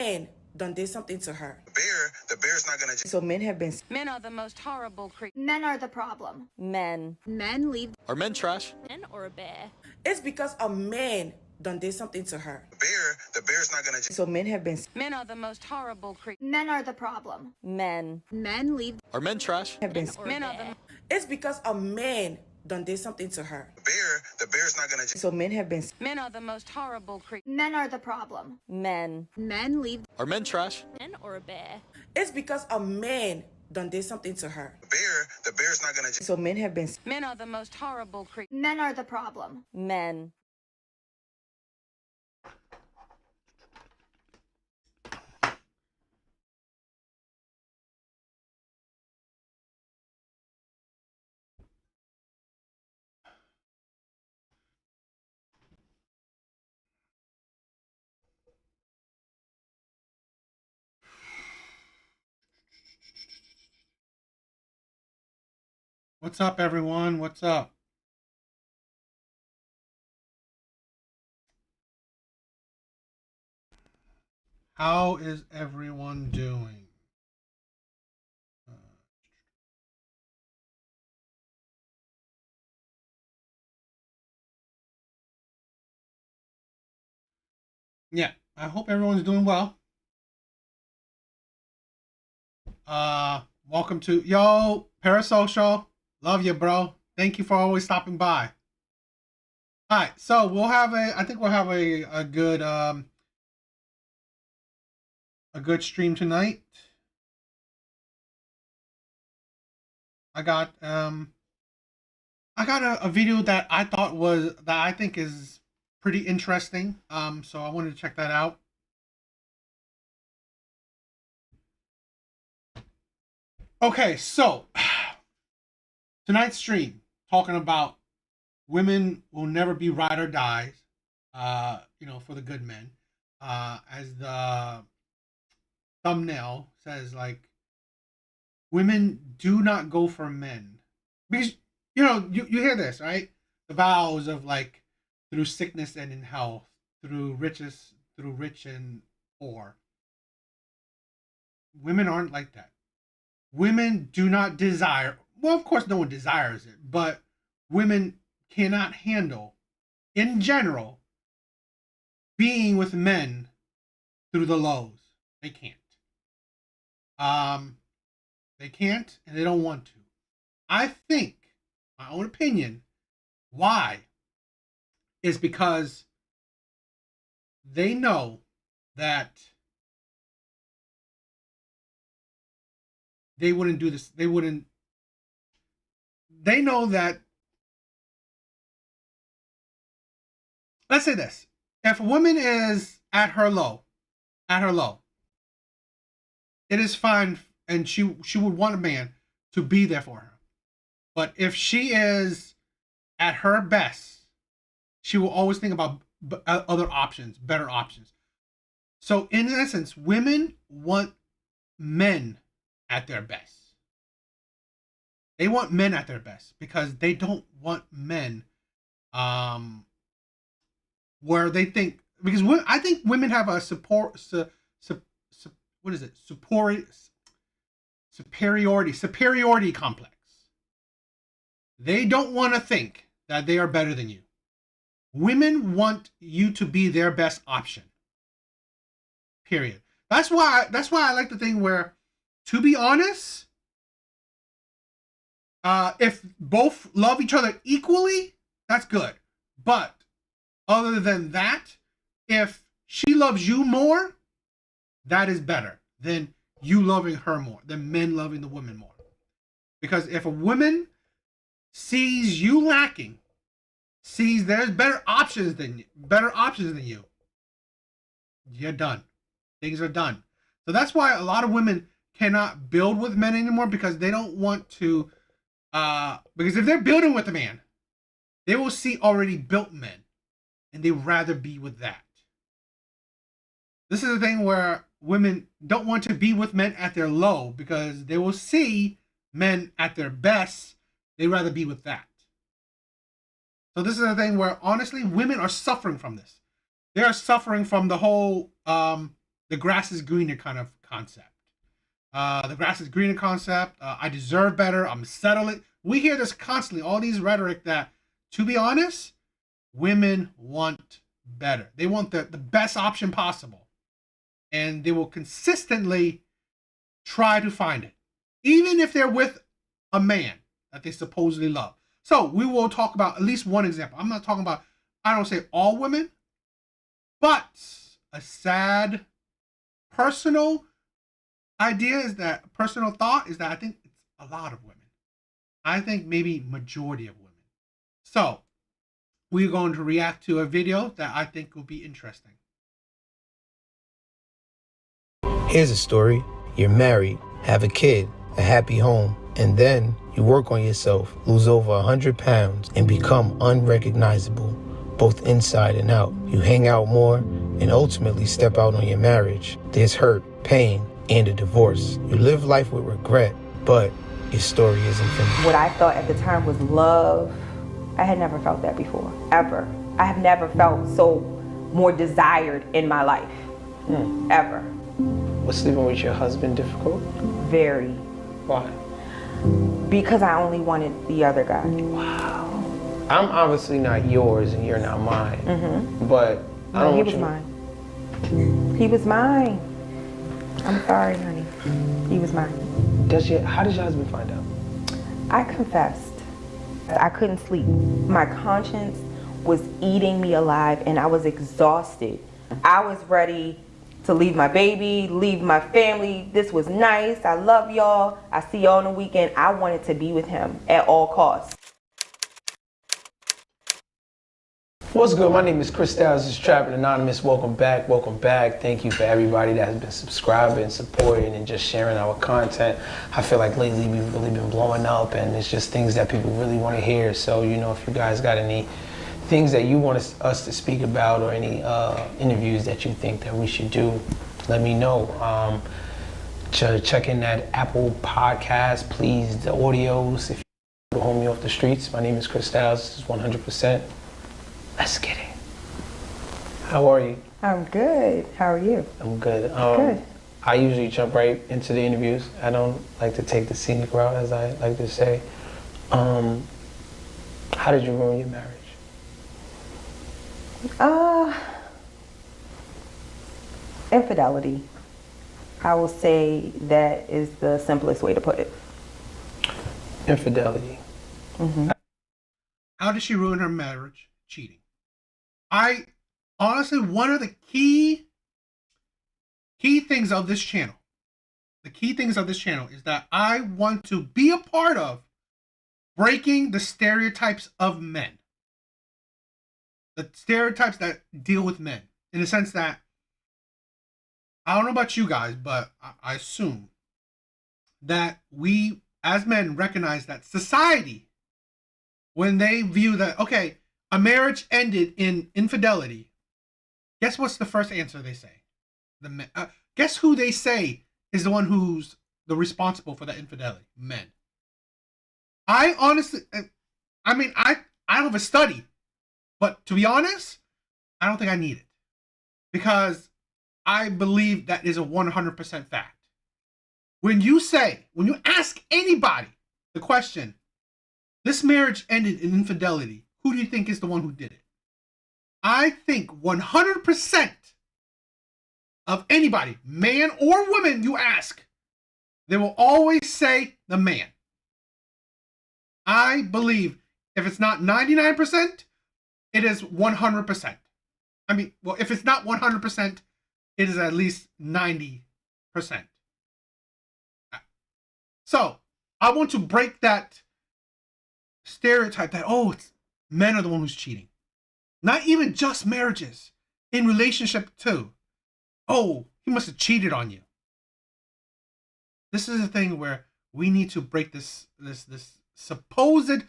man done did something to her. The bear's not gonna. So men have been. Men are the most horrible creatures. Men are the problem. Men. Men leave. Are men trash? Men or a bear? It's because a man done did something to her. The bear's not gonna. So men have been. Men are the most horrible creatures. Men are the problem. Men. Men leave. Are men trash? Have been. Men are the. It's because a man done did something to her. The bear's not gonna. So men have been. Men are the most horrible creatures. Men are the problem. Men. Men leave. Are men trash? Men or a bear? It's because a man done did something to her. The bear's not gonna. So men have been. Men are the most horrible creatures. Men are the problem. Men. What's up, everyone? What's up? How is everyone doing? Yeah, I hope everyone's doing well. Welcome to Parasocial. Love you, bro. Thank you for always stopping by. All right, so I think we'll have a good stream tonight. I got a video that I think is pretty interesting. So I wanted to check that out. Okay, so tonight's stream talking about women will never be ride or dies, for the good men. As the thumbnail says, like, women do not go for men. Because, you hear this, right? The vows of, like, through sickness and in health, through rich and poor. Women aren't like that. Women do not desire, well, of course no one desires it, but women cannot handle, in general, being with men through the lows. They can't. They can't, and they don't want to. I think, my own opinion, why is because they know that they wouldn't do this. They know that, let's say this. If a woman is at her low, it is fine, and she would want a man to be there for her. But if she is at her best, she will always think about other options, better options. So in essence, women want men at their best. They want men at their best because they don't want men where they think, because I think women have a superiority complex. They don't want to think that they are better than you. Women want you to be their best option. Period. That's why I like the thing where, to be honest, if both love each other equally, that's good. But other than that, if she loves you more, that is better than you loving her more, than men loving the woman more. Because if a woman sees you lacking, sees there's better options than you, you're done. Things are done. So that's why a lot of women cannot build with men anymore, because they don't want to, because if they're building with a man, they will see already built men, and they rather be with that. This is the thing where women don't want to be with men at their low, because they will see men at their best. They rather be with that. So this is the thing where, honestly, women are suffering from this. They are suffering from the whole the grass is greener kind of concept. The grass is greener concept. I deserve better. I'm settling. We hear this constantly. All these rhetoric that, to be honest, women want better. They want the best option possible, and they will consistently try to find it, even if they're with a man that they supposedly love. So we will talk about at least one example. I'm not talking about, I don't say all women, but a sad personal idea is that, personal thought is that I think it's a lot of women. I think maybe majority of women. So we're going to react to a video that I think will be interesting. Here's a story. You're married, have a kid, a happy home, and then you work on yourself, lose over 100 pounds, and become unrecognizable, both inside and out. You hang out more and ultimately step out on your marriage. There's hurt, pain, and a divorce. You live life with regret, but your story isn't finished. What I thought at the time was love, I had never felt that before, ever. I have never felt so more desired in my life, ever. Was sleeping with your husband difficult? Very. Why? Because I only wanted the other guy. Wow. I'm obviously not yours and you're not mine, but I don't No, he want was you to- mine. He was mine. I'm sorry, honey. He was mine. How did your husband find out? I confessed. I couldn't sleep. My conscience was eating me alive and I was exhausted. I was ready to leave my baby, leave my family. This was nice. I love y'all. I see y'all on the weekend. I wanted to be with him at all costs. What's good? My name is Chris Styles. This is Trapping Anonymous. Welcome back. Welcome back. Thank you for everybody that has been subscribing, supporting, and just sharing our content. I feel like lately we've really been blowing up, and it's just things that people really want to hear. So, you know, if you guys got any things that you want us to speak about or any interviews that you think that we should do, let me know. Check in that Apple Podcast, please. The audios, if you want to hold me off the streets. My name is Chris Styles. This is 100%. Let's get it. How are you? I'm good. How are you? I'm good. Good. I usually jump right into the interviews. I don't like to take the scenic route, as I like to say. How did you ruin your marriage? Infidelity. I will say that is the simplest way to put it. Infidelity. How did she ruin her marriage? Cheating. I honestly, one of the key things of this channel, is that I want to be a part of breaking the stereotypes of men. The stereotypes that deal with men, in the sense that, I don't know about you guys, but I assume that we as men recognize that society, when they view that, okay, a marriage ended in infidelity, guess what's the first answer they say? Guess who they say is the one who's the responsible for that infidelity? Men. I honestly, I mean, I don't have a study, but to be honest, I don't think I need it, because I believe that is a 100% fact. When you ask anybody the question, this marriage ended in infidelity, who do you think is the one who did it? I think 100% of anybody, man or woman, you ask, they will always say the man. I believe if it's not 99%, it is 100%. I mean, well, if it's not 100%, it is at least 90%. So I want to break that stereotype that, oh, it's men are the one who's cheating. Not even just marriages, in relationship too. Oh, he must have cheated on you. This is a thing where we need to break this supposed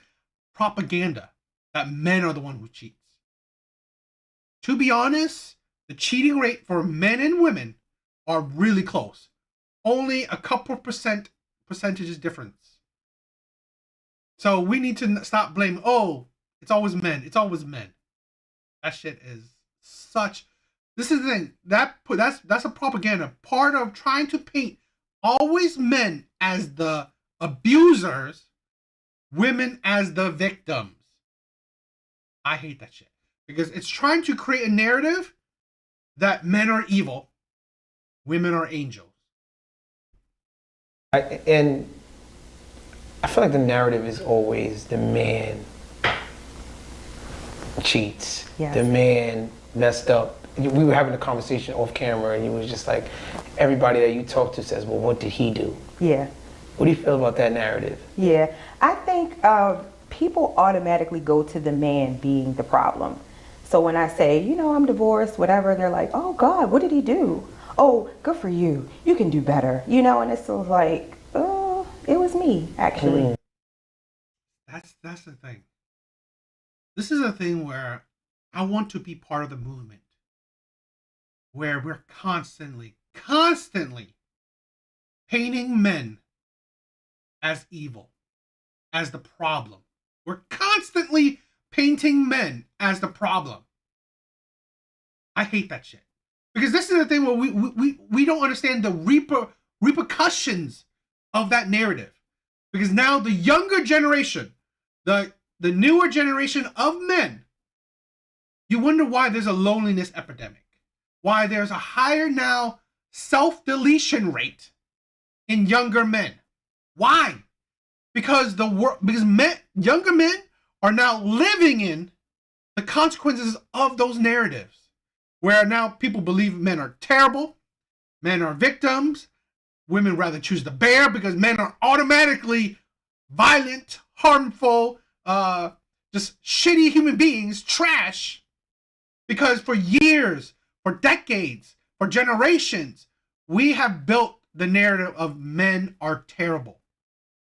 propaganda that men are the one who cheats. To be honest, the cheating rate for men and women are really close. Only a couple percentages difference. So we need to stop blaming, oh, it's always men. It's always men. That shit is such This is the thing. That's a propaganda. Part of trying to paint always men as the abusers, women as the victims. I hate that shit. Because it's trying to create a narrative that men are evil, women are angels. And I feel like the narrative is always the man cheats. Yes. The man messed up. We were having a conversation off camera, and you was just like, everybody that you talk to says, well, what did he do? Yeah. What do you feel about that narrative? Yeah. I think people automatically go to the man being the problem. So when I say, you know, I'm divorced, whatever, they're like, oh God, what did he do? Oh, good for you. You can do better. You know, and it's sort of like, oh, it was me, actually. That's the thing. This is a thing where I want to be part of the movement. Where we're constantly painting men as evil, as the problem. We're constantly painting men as the problem. I hate that shit. Because this is the thing where we don't understand the repercussions of that narrative. Because now the younger generation, the newer generation of men, you wonder why there's a loneliness epidemic. Why there's a higher now self-deletion rate in younger men. Why? Because younger men are now living in the consequences of those narratives. Where now people believe men are terrible, men are victims, women rather choose the bear because men are automatically violent, harmful, just shitty human beings, trash. Because for years, for decades, for generations, we have built the narrative of men are terrible.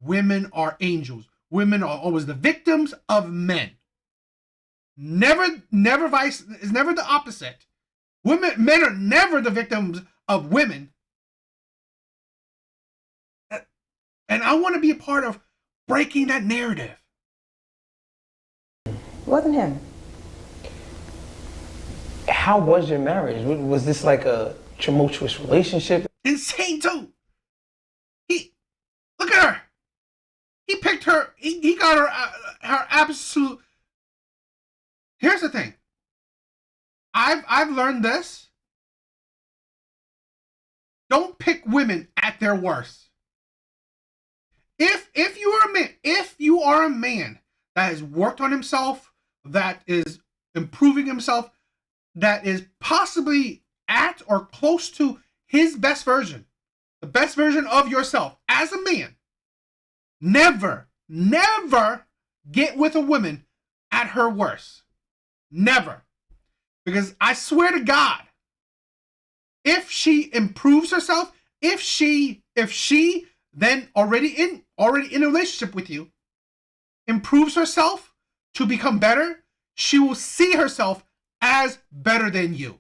Women are angels. Women are always the victims of men. Never vice, it's never the opposite. Men are never the victims of women. And I want to be a part of breaking that narrative. It wasn't him. How was your marriage? Was this like a tumultuous relationship? Insane too. Look at her. He picked her. He got her absolute. Here's the thing. I've learned this. Don't pick women at their worst. If you are a man that has worked on himself, that is improving himself, that is possibly at or close to his best version, the best version of yourself as a man, never get with a woman at her worst. Never. Because I swear to God, if she improves herself, if she then already in a relationship with you, improves herself to become better, she will see herself as better than you.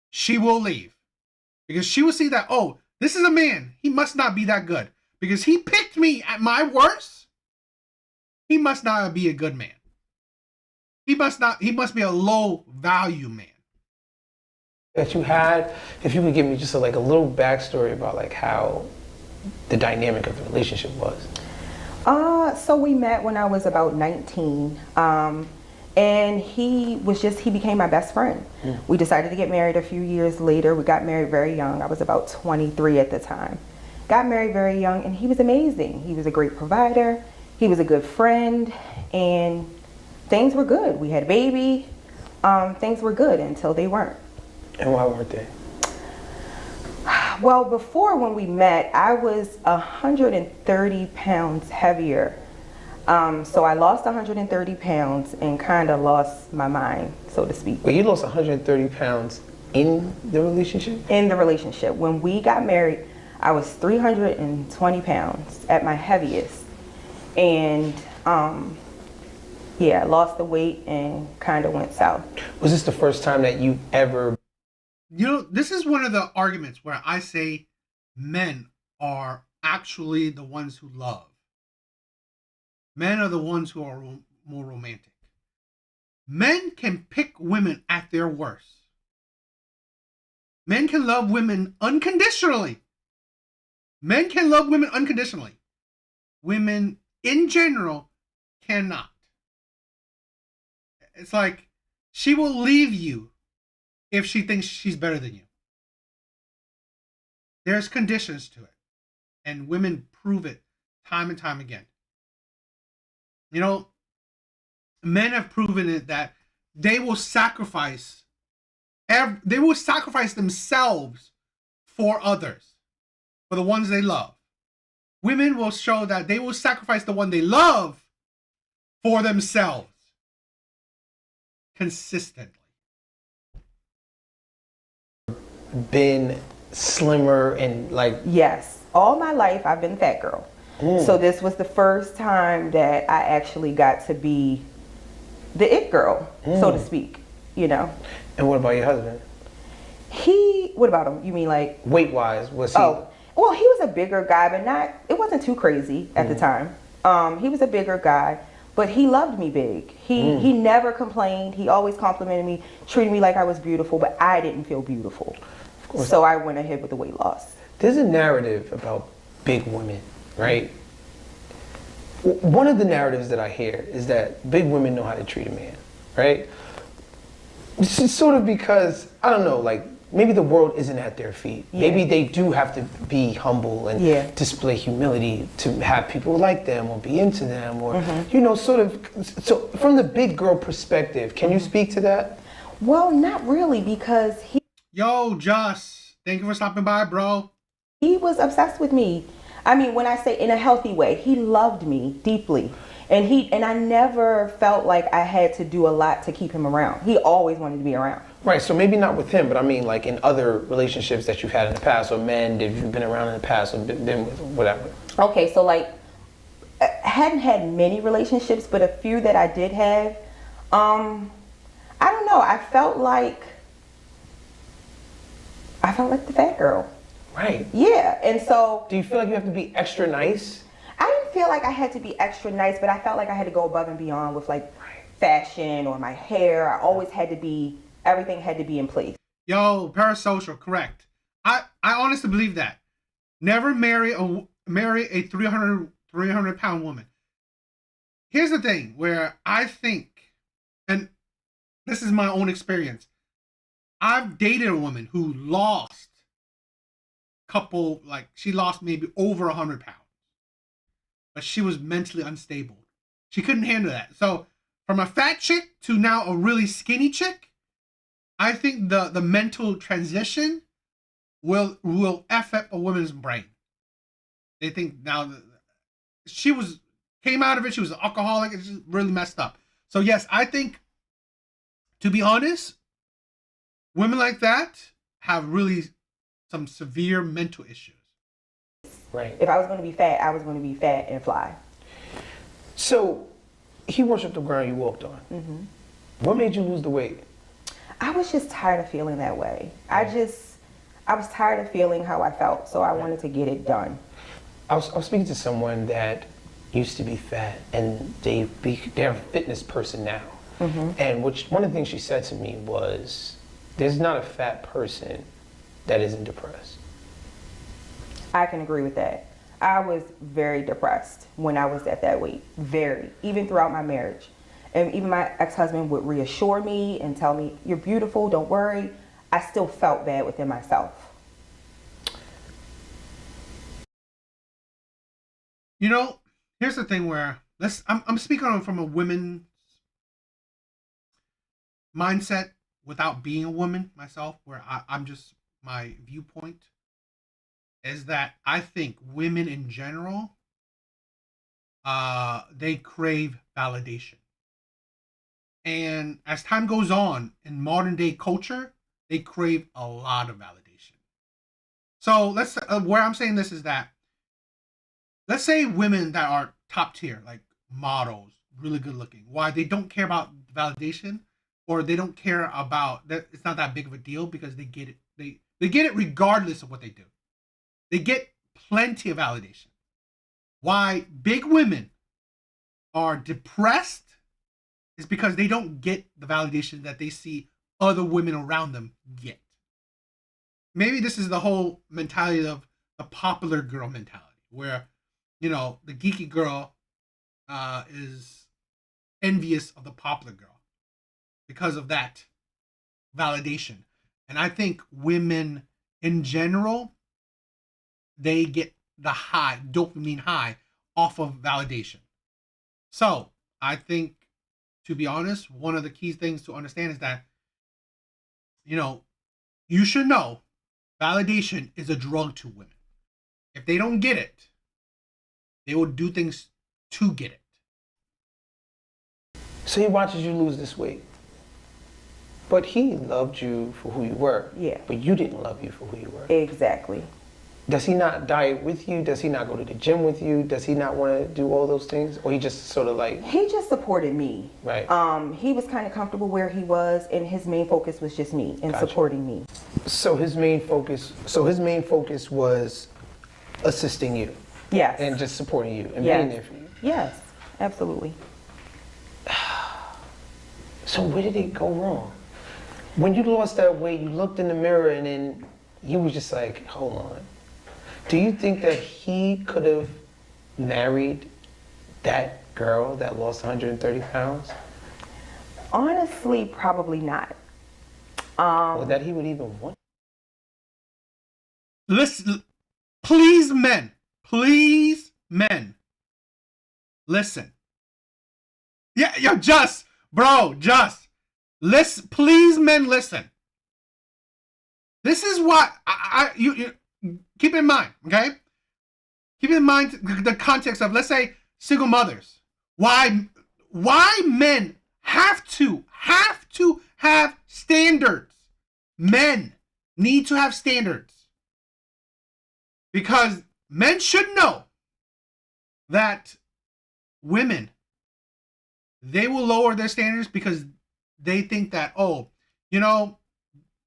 She will leave. Because she will see that, oh, this is a man. He must not be that good. Because he picked me at my worst. He must not be a good man. He must be a low value man. That you had, if you could give me just a little backstory about like how the dynamic of the relationship was. So we met when I was about 19. And he became my best friend. We decided to get married a few years later. We got married very young. I was about 23 at the time. Got married very young, and he was amazing. He was a great provider. He was a good friend, and things were good. We had a baby. Things were good until they weren't. And why weren't they? Well, before when we met, I was 130 pounds heavier. So I lost 130 pounds and kind of lost my mind, so to speak. Well, you lost 130 pounds in the relationship? In the relationship. When we got married, I was 320 pounds at my heaviest. And yeah, lost the weight and kind of went south. Was this the first time that you ever... You know, this is one of the arguments where I say men are actually the ones who love. Men are the ones who are more romantic. Men can pick women at their worst. Men can love women unconditionally. Men can love women unconditionally. Women in general cannot. It's like she will leave you if she thinks she's better than you. There's conditions to it. And women prove it time and time again. You know, men have proven it that they will sacrifice themselves for others, for the ones they love. Women will show that they will sacrifice the one they love for themselves consistently. Been slimmer and like Yes, all my life I've been a fat girl. So this was the first time that I actually got to be the it girl, so to speak, you know. And what about your husband? What about him? You mean like Weight wise, was he? Oh, well, he was a bigger guy, but it wasn't too crazy at the time. He was a bigger guy, but he loved me big. He never complained. He always complimented me, treated me like I was beautiful, but I didn't feel beautiful. So I went ahead with the weight loss. There's a narrative about big women, right? One of the narratives that I hear is that big women know how to treat a man, right? This is sort of because, I don't know, like maybe the world isn't at their feet. Yeah. Maybe they do have to be humble and display humility to have people like them or be into them or, you know, sort of. So from the big girl perspective, can you speak to that? Well, not really, because Yo, Joss, thank you for stopping by, bro. he was obsessed with me. I mean, when I say in a healthy way, he loved me deeply. And I never felt like I had to do a lot to keep him around. He always wanted to be around. Right, so maybe not with him, but I mean like in other relationships that you've had in the past, or men that you've been around in the past, or been with, whatever. Okay, so like, I hadn't had many relationships, but a few that I did have, I don't know, I felt like the fat girl. Right. Yeah, and so Do you feel like you have to be extra nice? I didn't feel like I had to be extra nice, but I felt like I had to go above and beyond with like fashion or my hair. I always had to be, everything had to be in place. Yo, parasocial, correct. I honestly believe that. Never marry a 300 pound woman. Here's the thing where I think, and this is my own experience, I've dated a woman who lost she lost maybe over 100 pounds, but she was mentally unstable. She couldn't handle that. So from a fat chick to now a really skinny chick, I think the mental transition will F up a woman's brain. They think now that she came out of it, she was an alcoholic, it's just really messed up. So yes, I think, to be honest, women like that have really some severe mental issues. Right. If I was going to be fat, I was going to be fat and fly. So he worshiped the ground you walked on. What made you lose the weight? I was just tired of feeling that way. I was tired of feeling how I felt, so I wanted to get it done. I was speaking to someone that used to be fat, and they're a fitness person now. And one of the things she said to me was, there's not a fat person that isn't depressed. I can agree with that. I was very depressed when I was at that weight, very, even throughout my marriage. And even my ex-husband would reassure me and tell me, you're beautiful, don't worry. I still felt bad within myself. You know, here's the thing where I'm speaking on from a women's mindset without being a woman myself, where I'm just, my viewpoint is that I think women in general, they crave validation. And as time goes on in modern day culture, they crave a lot of validation. So where I'm saying this is that, let's say women that are top tier, like models, really good looking, why they don't care about validation, or they don't care about that, it's not that big of a deal because they get it. They get it regardless of what they do. They get plenty of validation. Why big women are depressed is because they don't get the validation that they see other women around them get. maybe this is the whole mentality of the popular girl mentality, where, you know, the geeky girl is envious of the popular girl because of that validation. And I think women in general, they get the high, dopamine high, off of validation. So I think, to be honest, one of the key things to understand is that, you know, you should know validation is a drug to women. If they don't get it, they will do things to get it. So he watches you lose this weight. But he loved you for who you were. Yeah. But you didn't love you for who you were. Exactly. Does he not diet with you? Does he not go to the gym with you? Does he not want to do all those things? Or he just sort of like... He just supported me. Right. He was kind of comfortable where he was, and his main focus was just me and Gotcha. supporting me. So his main focus was assisting you. Yes. And just supporting you and Yes. being there for you. Yes, absolutely. So where did it go wrong? When you lost that weight, you looked in the mirror and then you was just like, hold on. Do you think that he could have married that girl that lost 130 pounds? Honestly, probably not. Or that he would even want? Listen, please, men, listen. Yeah, yo, just, listen, please, men, listen. This is what you keep in mind, okay? Keep in mind the context of, let's say, single mothers. Why men have to have standards. Men need to have standards. Because men should know that women, they will lower their standards because they think that, oh, you know,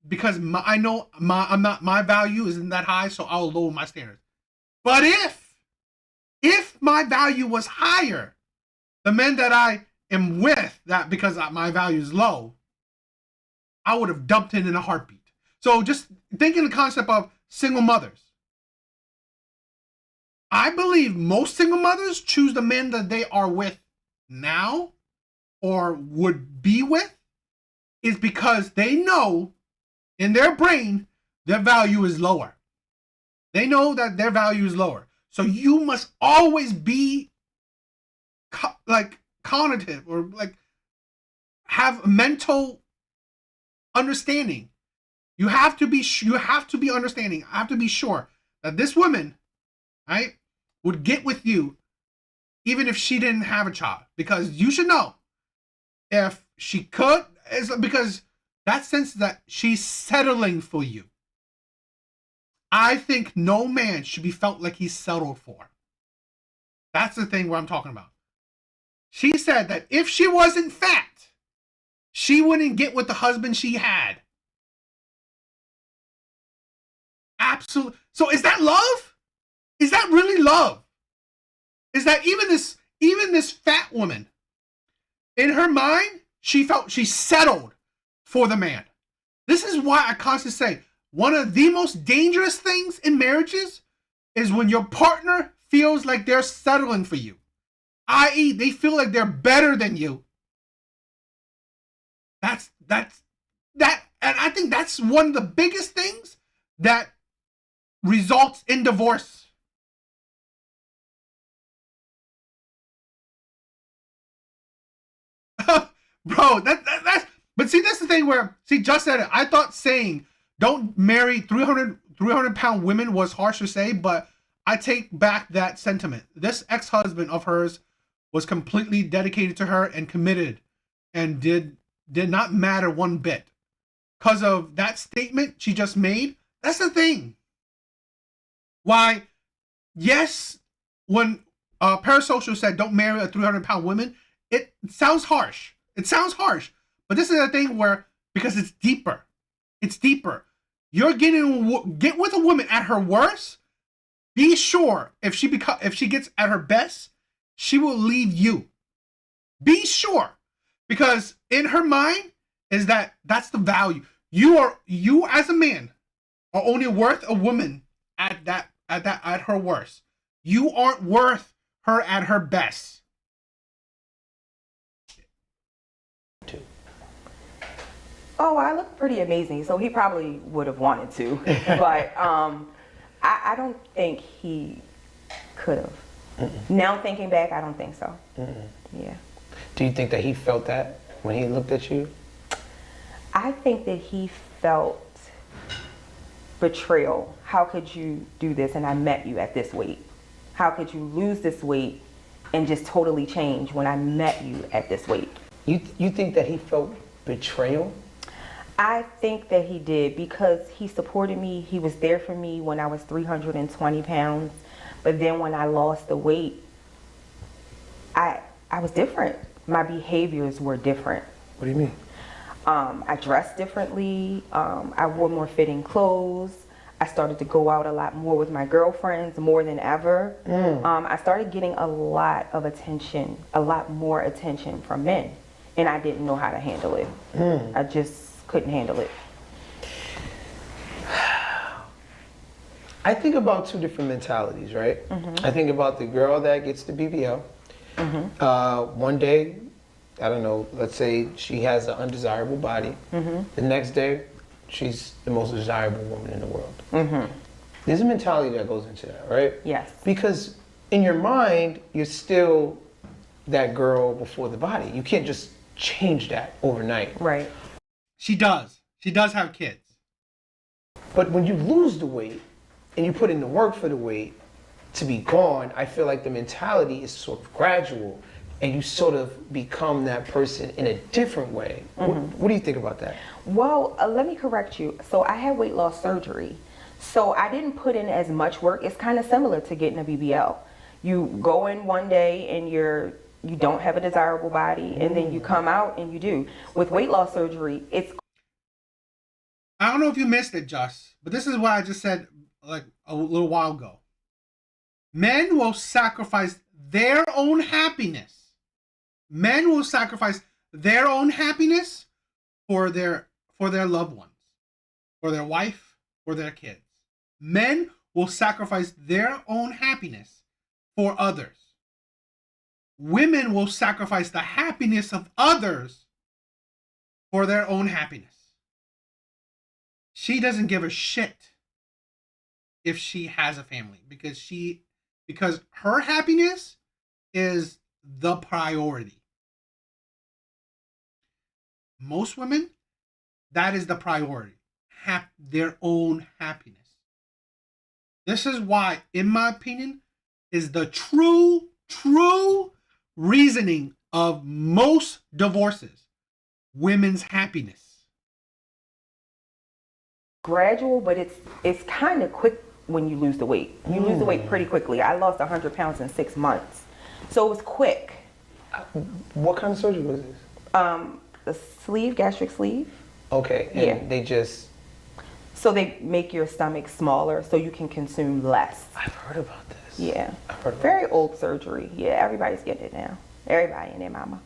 because I know my value isn't that high, so I'll lower my standards. But if my value was higher, the men that I am with, that because my value is low, I would have dumped in a heartbeat. So just thinking the concept of single mothers. I believe most single mothers choose the men that they are with now or would be with is because they know in their brain their value is lower. They know that their value is lower. So you must always be cognitive or like have mental understanding. You have to be understanding. I have to be sure that this woman, right, would get with you even if she didn't have a child, because you should know if she could, it's because that sense that she's settling for you. I think no man should be felt like he's settled for. That's the thing where I'm talking about. She said that if she wasn't fat, she wouldn't get with the husband she had. Absolutely. So is that love? Is that really love? Is that even this fat woman, in her mind, she felt she settled for the man. This is why I constantly say one of the most dangerous things in marriages is when your partner feels like they're settling for you, i.e., they feel like they're better than you. That's and I think that's one of the biggest things that results in divorce. Bro, that's but see, that's the thing where, see, just said it. I thought saying don't marry 300-pound women was harsh to say, but I take back that sentiment. This ex-husband of hers was completely dedicated to her and committed and did not matter one bit. Because of that statement she just made, that's the thing. Why, yes, when Parasocial said don't marry a 300-pound woman, it sounds harsh. It sounds harsh. But this is the thing where, because it's deeper. It's deeper. You're get with a woman at her worst. Be sure if she gets at her best, she will leave you. Be sure, because in her mind is that's the value. You as a man, are only worth a woman at her worst. You aren't worth her at her best. Oh, I look pretty amazing, so he probably would have wanted to, but I don't think he could have. Now thinking back, I don't think so. Yeah. Do you think that he felt that when he looked at you? I think that he felt betrayal. How could you do this and I met you at this weight? How could you lose this weight and just totally change when I met you at this weight? You think that he felt betrayal? I think that he did because he supported me. He was there for me when I was 320 pounds. But then when I lost the weight, I was different. My behaviors were different. What do you mean? I dressed differently. I wore more fitting clothes. I started to go out a lot more with my girlfriends, more than ever. I started getting a lot of attention, a lot more attention from men. And I didn't know how to handle it. I just couldn't handle it. I think about two different mentalities, right? I think about the girl that gets the BBL. One day, I don't know, let's say she has an undesirable body. The next day, she's the most desirable woman in the world. There's a mentality that goes into that, right? Yes. Because in your mind, you're still that girl before the body. You can't just change that overnight. Right. She does. She does have kids. But when you lose the weight and you put in the work for the weight to be gone, I feel like the mentality is sort of gradual and you sort of become that person in a different way. What do you think about that? Well, let me correct you. So I had weight loss surgery. So I didn't put in as much work. It's kind of similar to getting a BBL. You go in one day and you don't have a desirable body, and then you come out and you do. With weight loss surgery, it's... I don't know if you missed it, Just, but this is what I just said like a little while ago. Men will sacrifice their own happiness. Men will sacrifice their own happiness for their loved ones, for their wife, for their kids. Men will sacrifice their own happiness for others. Women will sacrifice the happiness of others for their own happiness. She doesn't give a shit if she has a family because her happiness is the priority. Most women, that is the priority. Their own happiness. This is why, in my opinion, is the true reasoning of most divorces. Women's happiness. gradual, but it's kind of quick when you lose the weight. You lose the weight pretty quickly. I lost 100 pounds in 6 months. So it was quick. What kind of surgery was this? The sleeve, gastric sleeve. Okay, and Yeah. they just... So they make your stomach smaller so you can consume less. I've heard about this. Yeah. I've heard about Very old surgery. Yeah, everybody's getting it now. Everybody and their mama.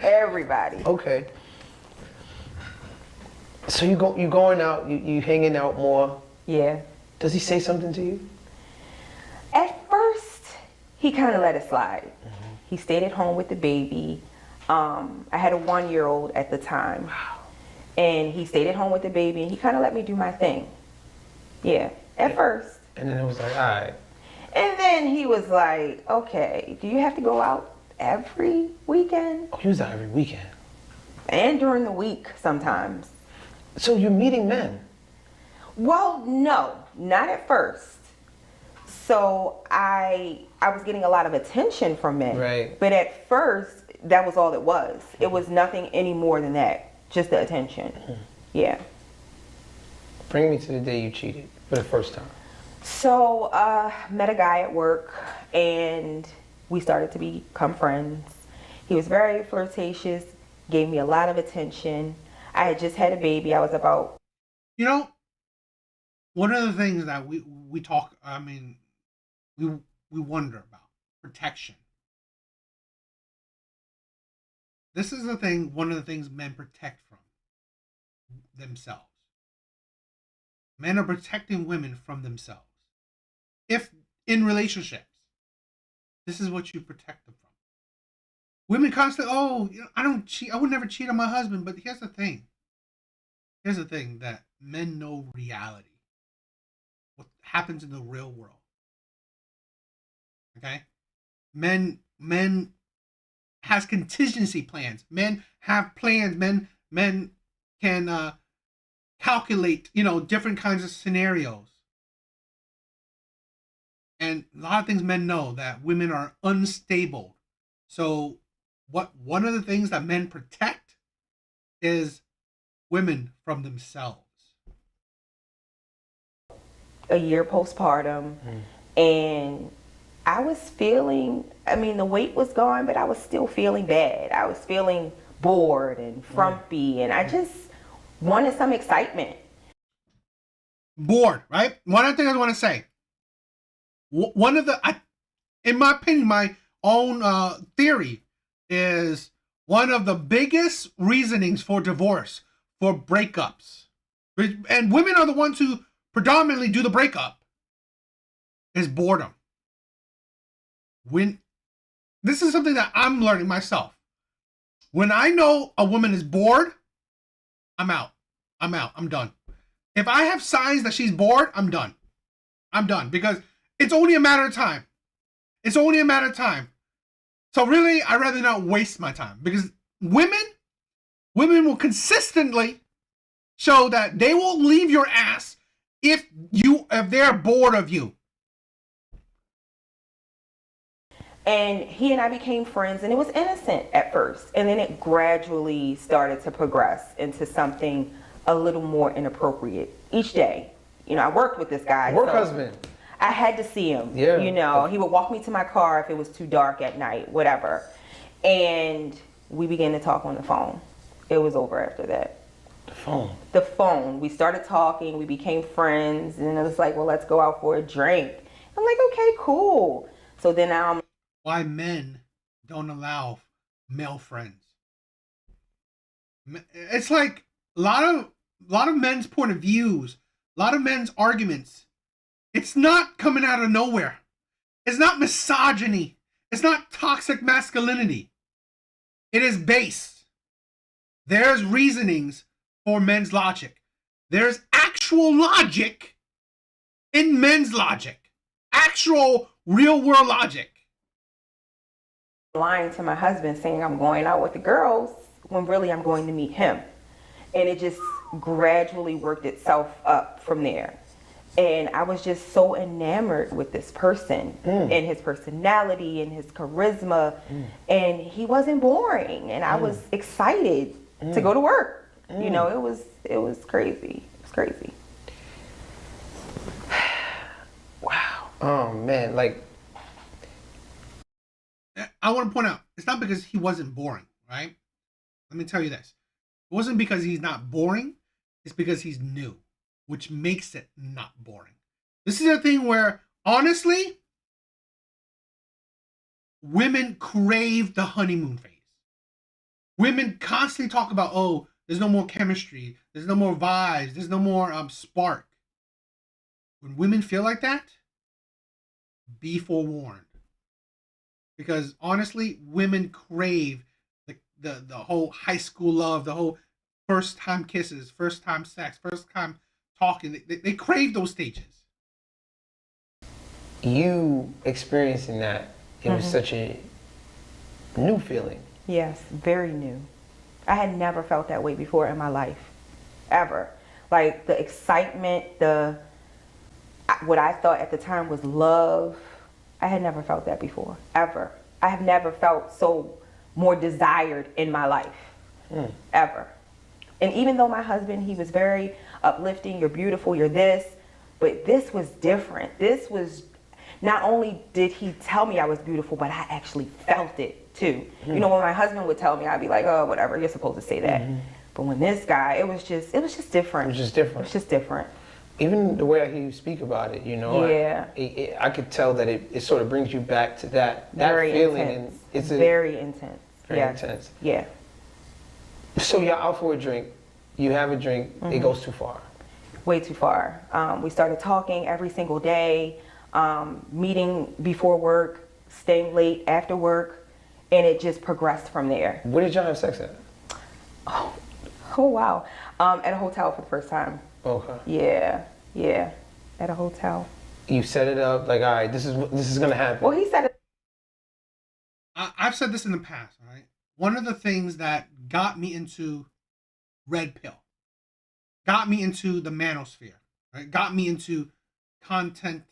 Everybody. Okay. So you going out, you hanging out more. Yeah. Does he say something to you? At first, he kind of let it slide. He stayed at home with the baby. I had a 1-year-old at the time. Wow. And he stayed at home with the baby and he kind of let me do my thing. Yeah, at first. And then it was like, all right. And then he was like, okay, do you have to go out every weekend? Oh, he was out every weekend. And during the week sometimes. So you're meeting men? Well, no, not at first. So I was getting a lot of attention from men. Right. But at first, that was all it was. It was nothing any more than that. Just the attention. Yeah. Bring me to the day you cheated for the first time. So, met a guy at work and we started to become friends. He was very flirtatious, gave me a lot of attention. I had just had a baby. I was about... You know, one of the things that we talk, I mean, we wonder about protection. This is the thing, one of the things men protect from themselves. Men are protecting women from themselves. If in relationships, this is what you protect them from. Women constantly, oh, I don't cheat. I would never cheat on my husband. But here's the thing. Here's the thing that men know reality. What happens in the real world. Okay? Men has contingency plans. Men have plans. Men can calculate, different kinds of scenarios. And a lot of things men know that women are unstable. So one of the things that men protect is women from themselves. A year postpartum, and I was feeling, the weight was gone, but I was still feeling bad. I was feeling bored and frumpy, and I just wanted some excitement. Bored, right? One of the things I want to say, in my opinion, my own theory is one of the biggest reasonings for divorce, for breakups, and women are the ones who predominantly do the breakup, is boredom. This is something that I'm learning myself. When I know a woman is bored, I'm out. I'm done. If I have signs that she's bored, I'm done. Because it's only a matter of time. So really, I'd rather not waste my time, because women will consistently show that they will leave your ass if they're bored of you. And he and I became friends, and it was innocent at first, and then it gradually started to progress into something a little more inappropriate each day. I worked with this guy. Work husband. I had to see him. Yeah. He would walk me to my car if it was too dark at night, whatever. And we began to talk on the phone. It was over after that. The phone. We started talking, we became friends, and it was like, well, let's go out for a drink. I'm like, okay, cool. So then now I'm... Why men don't allow male friends. It's like a lot of men's point of views, a lot of men's arguments. It's not coming out of nowhere. It's not misogyny. It's not toxic masculinity. It is based. There's reasonings for men's logic. There's actual logic in men's logic. Actual real world logic. Lying to my husband saying I'm going out with the girls when really I'm going to meet him. And it just gradually worked itself up from there. And I was just so enamored with this person and his personality and his charisma. And he wasn't boring. And I was excited to go to work. It was crazy. It was crazy. Wow. Oh man, I want to point out, it's not because he wasn't boring, right? Let me tell you this. It wasn't because he's not boring. It's because he's new, which makes it not boring. This is a thing where, honestly, women crave the honeymoon phase. Women constantly talk about, oh, there's no more chemistry. There's no more vibes. There's no more spark. When women feel like that, be forewarned. Because honestly, women crave the whole high school love, the whole first time kisses, first time sex, first time talking. They crave those stages. You experiencing that, it was such a new feeling. Yes, very new. I had never felt that way before in my life, ever. Like the excitement, what I thought at the time was love. I had never felt that before, ever. I have never felt so more desired in my life, ever. And even though my husband, he was very uplifting, you're beautiful, you're this, but this was different. This was, not only did he tell me I was beautiful, but I actually felt it too. When my husband would tell me, I'd be like, oh, whatever, you're supposed to say that. But when this guy, it was just different. It was just different. It was just different. Even the way he speak about it, Yeah. I could tell that it sort of brings you back to that Very feeling. intense. And it's very intense. very Yes. intense. Yeah. So you're out for a drink, you have a drink, it goes too far. way too far. We started talking every single day, meeting before work, staying late after work, and it just progressed from there. Where did y'all have sex at? Oh wow. At a hotel for the first time. Okay. Yeah, at a hotel. You set it up like, all right, this is gonna happen. Well, he said it. I've said this in the past, all right? One of the things that got me into Red Pill, got me into the manosphere, right? Got me into content,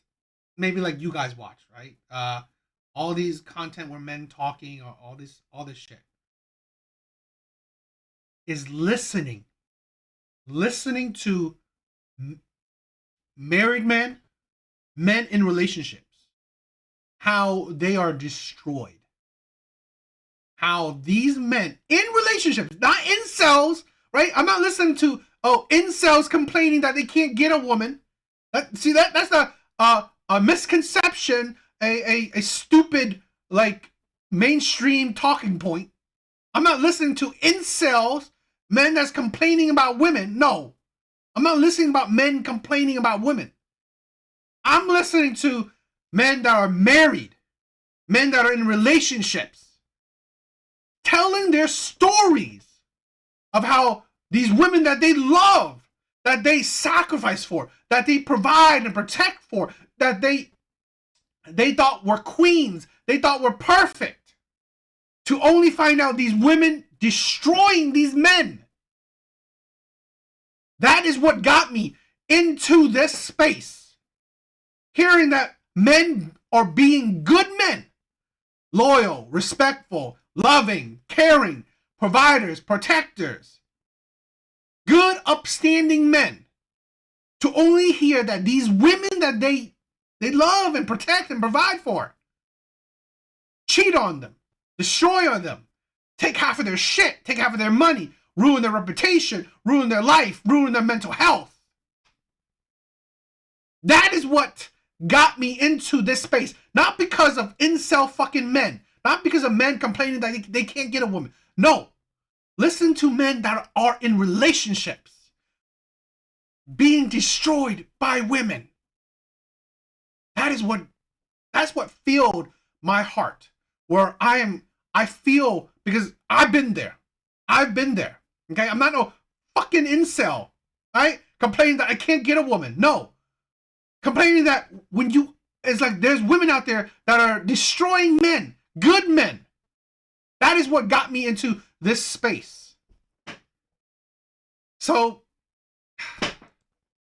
maybe like you guys watch, right? All these content where men talking or all this shit is listening to married men in relationships, how they are destroyed. How these men in relationships, not incels, right? I'm not listening to incels complaining that they can't get a woman. That's a misconception, a stupid like mainstream talking point. I'm not listening to incels, men that's complaining about women. No, I'm not listening about men complaining about women. I'm listening to men that are married, men that are in relationships, telling their stories of how these women that they love, that they sacrifice for, that they provide and protect for, that they thought were queens, they thought were perfect, to only find out these women destroying these men. That is what got me into this space. Hearing that men are being good men, loyal, respectful, loving, caring, providers, protectors, good, upstanding men, to only hear that these women that they love and protect and provide for cheat on them, destroy on them, take half of their shit, take half of their money, ruin their reputation, ruin their life, ruin their mental health. That is what got me into this space. Not because of incel fucking men. Not because of men complaining that they can't get a woman. No. Listen to men that are in relationships being destroyed by women. That's what filled my heart. Where I feel, because I've been there. Okay? I'm not no fucking incel. Right? Complaining that I can't get a woman. No. Complaining that it's like there's women out there that are destroying men. Good men. That is what got me into this space. So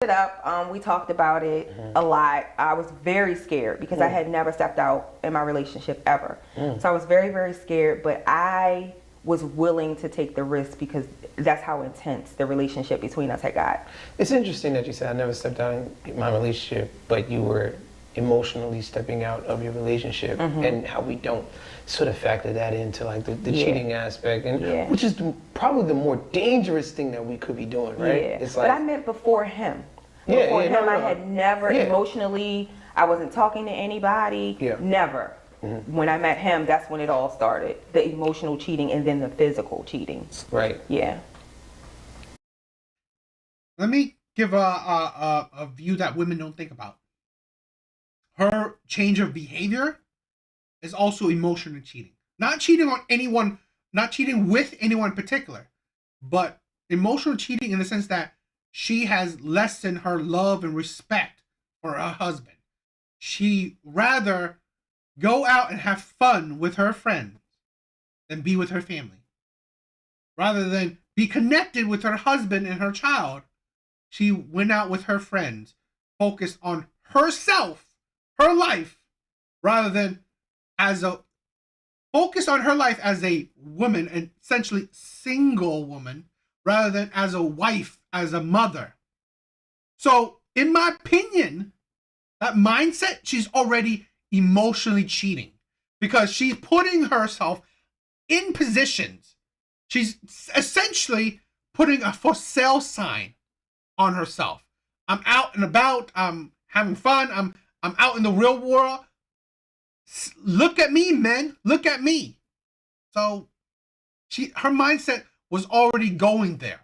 It up. We talked about it a lot. I was very scared because I had never stepped out in my relationship ever. So I was very, very scared, but I was willing to take the risk because that's how intense the relationship between us had got. It's interesting that you said I never stepped out in my relationship, but you were emotionally stepping out of your relationship, and how we don't sort of factor that into like the cheating aspect, and which is probably the more dangerous thing that we could be doing, right? It's like, but I meant before him. Before him, I had never emotionally, I wasn't talking to anybody, never. When I met him, that's when it all started. The emotional cheating and then the physical cheating. Right. Yeah. let me give a view that women don't think about. Her change of behavior is also emotional cheating. Not cheating on anyone, not cheating with anyone in particular, but emotional cheating in the sense that she has lessened her love and respect for her husband. She rather go out and have fun with her friends than be with her family. Rather than be connected with her husband and her child, she went out with her friends, focused on herself, her life, rather than focus on her life as a woman, and essentially single woman, rather than as a wife, as a mother. So, in my opinion, that mindset, she's already emotionally cheating because she's putting herself in positions. She's essentially putting a for sale sign on herself. I'm out and about. I'm having fun. I'm out in the real world. Look at me, men. Look at me. So her mindset was already going there.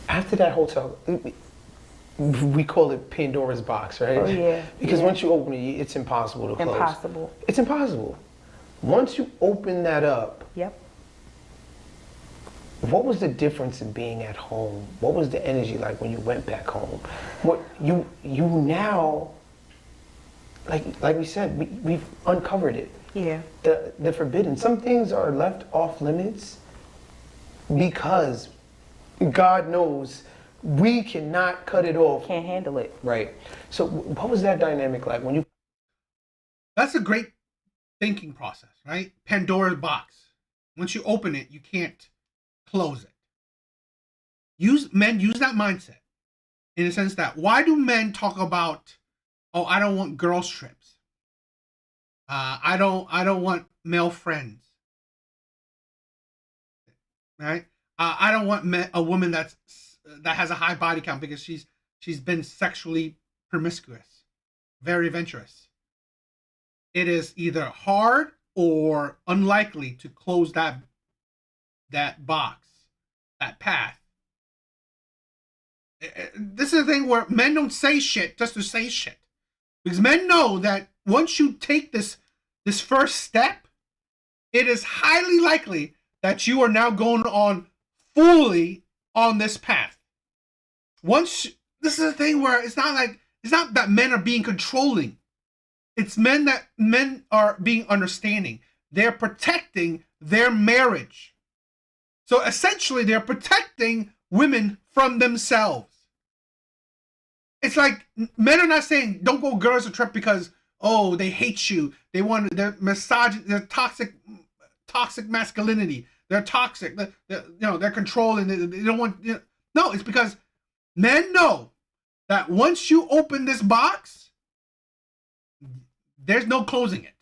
After that hotel, we call it Pandora's box, right? Oh, yeah, Because yeah. once you open it, it's impossible to close. Impossible. It's impossible. Once you open that up, Yep. what was the difference in being at home? What was the energy like when you went back home? What you now, like we said, we've uncovered it. Yeah. The forbidden. Some things are left off limits because God knows we cannot cut it off. Can't handle it. Right. So what was that dynamic like when you? That's a great thinking process, right? Pandora's box. Once you open it, you can't close it. Men use that mindset in the sense that why do men talk about, oh, I don't want girls trips. I don't want male friends. Right? I don't want a woman that has a high body count because she's been sexually promiscuous, very adventurous. It is either hard or unlikely to close that box, that path. This is the thing where men don't say shit just to say shit, because men know that once you take this first step, it is highly likely that you are now going on fully on this path. This is a thing where it's not that men are being controlling. It's men are being understanding. They're protecting their marriage. So essentially, they're protecting women from themselves. It's like men are not saying don't go girls a trip because they hate you. They're misogyny. They're toxic masculinity. They're toxic. They're controlling. They don't want. No, it's because men know that once you open this box, there's no closing it.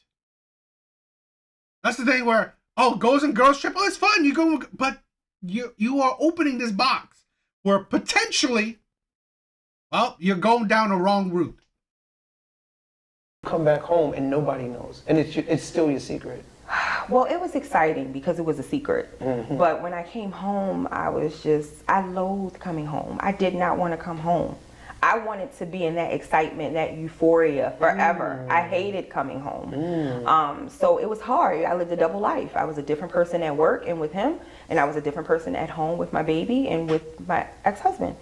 That's the thing where goes and girls trip. Oh, it's fun. You go, but you are opening this box where potentially, you're going down a wrong route. Come back home and nobody knows, and it's still your secret. Well, it was exciting because it was a secret. Mm-hmm. But when I came home, I loathed coming home. I did not want to come home. I wanted to be in that excitement, that euphoria forever. I hated coming home. So it was hard. I lived a double life. I was a different person at work and with him, and I was a different person at home with my baby and with my ex-husband.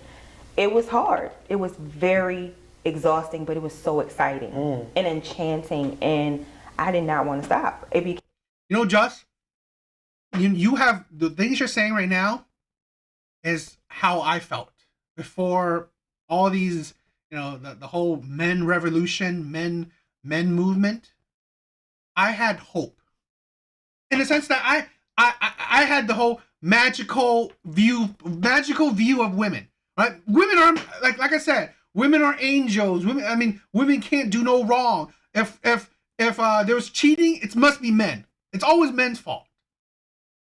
It was hard. It was very exhausting, but it was so exciting and enchanting, and I did not want to stop. Just you have the things you're saying right now is how I felt before all these, the whole men revolution, men movement. I had hope in the sense that I had the whole magical view of women. Right? Women are like I said, women are angels. Women can't do no wrong. If there was cheating, it must be men. It's always men's fault.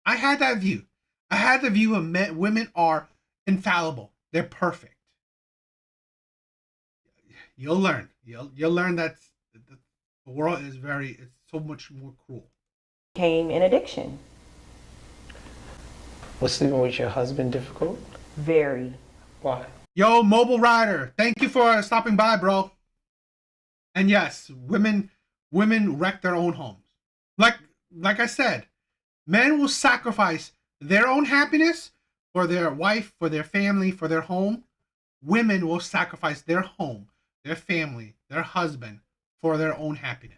I had that view. I had the view of women are infallible. They're perfect. You'll learn. You'll learn that the world is it's so much more cruel. Became an addiction. Was sleeping with your husband difficult? Very. Why? Yo, Mobile Rider, thank you for stopping by, bro. And yes, women wreck their own homes. Like I said, men will sacrifice their own happiness for their wife, for their family, for their home. Women will sacrifice their home, their family, their husband for their own happiness.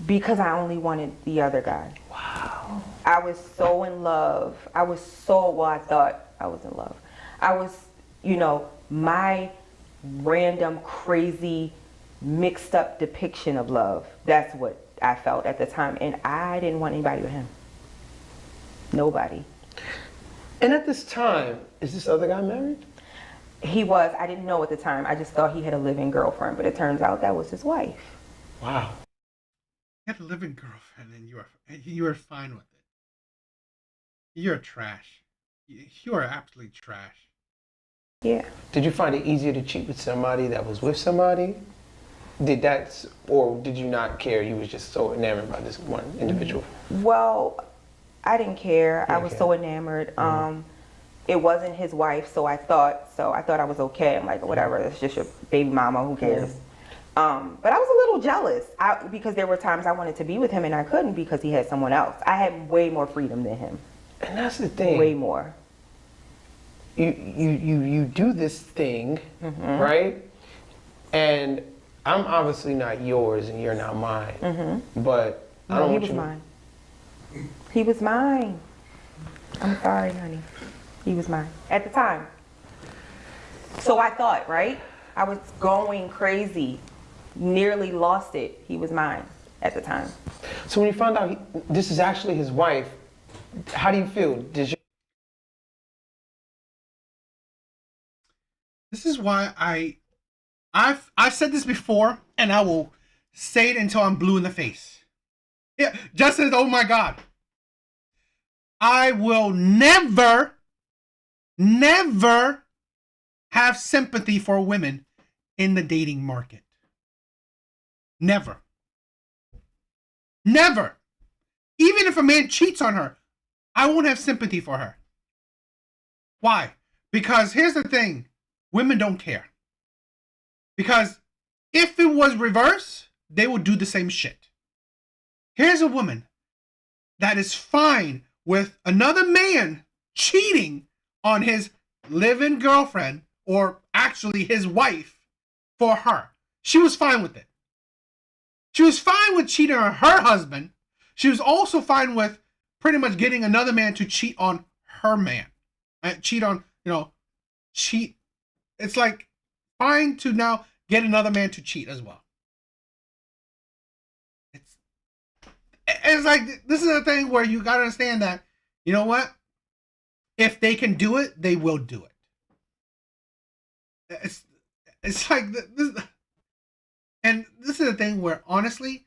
Because I only wanted the other guy. Wow. I was so in love. I thought I was in love. I was, my random, crazy, mixed up depiction of love. That's what I felt at the time. And I didn't want anybody but him. Nobody. And at this time, is this other guy married? He was. I didn't know at the time. I just thought he had a living girlfriend, but it turns out that was his wife. Wow. You had a living girlfriend and you were fine with it. You're trash. You are absolutely trash. Yeah. Did you find it easier to cheat with somebody that was with somebody? Or did you not care? You was just so enamored by this one individual? Well, I didn't care. I was Okay. so enamored. It wasn't his wife, so I thought I was okay. I'm like, whatever, it's just your baby mama, who cares? But I was a little jealous because there were times I wanted to be with him and I couldn't because he had someone else. I had way more freedom than him. And that's the thing. Way more. You do this thing, right? And I'm obviously not yours and you're not mine. But I don't No, he want was you. mine. He was mine. I'm sorry, honey. He was mine at the time. So I thought, right? I was going crazy. Nearly lost it. He was mine at the time. So when you found out this is actually his wife, how do you feel? Did you? This is why I've said this before, and I will say it until I'm blue in the face. Yeah, just as, oh my God. I will never have sympathy for women in the dating market. Never. Never. Even if a man cheats on her, I won't have sympathy for her. Why? Because here's the thing. Women don't care. Because if it was reverse, they would do the same shit. Here's a woman that is fine with another man cheating on his live-in girlfriend, or actually his wife, for her. She was fine with it. She was fine with cheating on her husband. She was also fine with pretty much getting another man to cheat on her man. Cheat. It's like fine to now get another man to cheat as well. It's like, this is a thing where you gotta understand that, you know what? If they can do it, they will do it. It's like this, and this is a thing where honestly,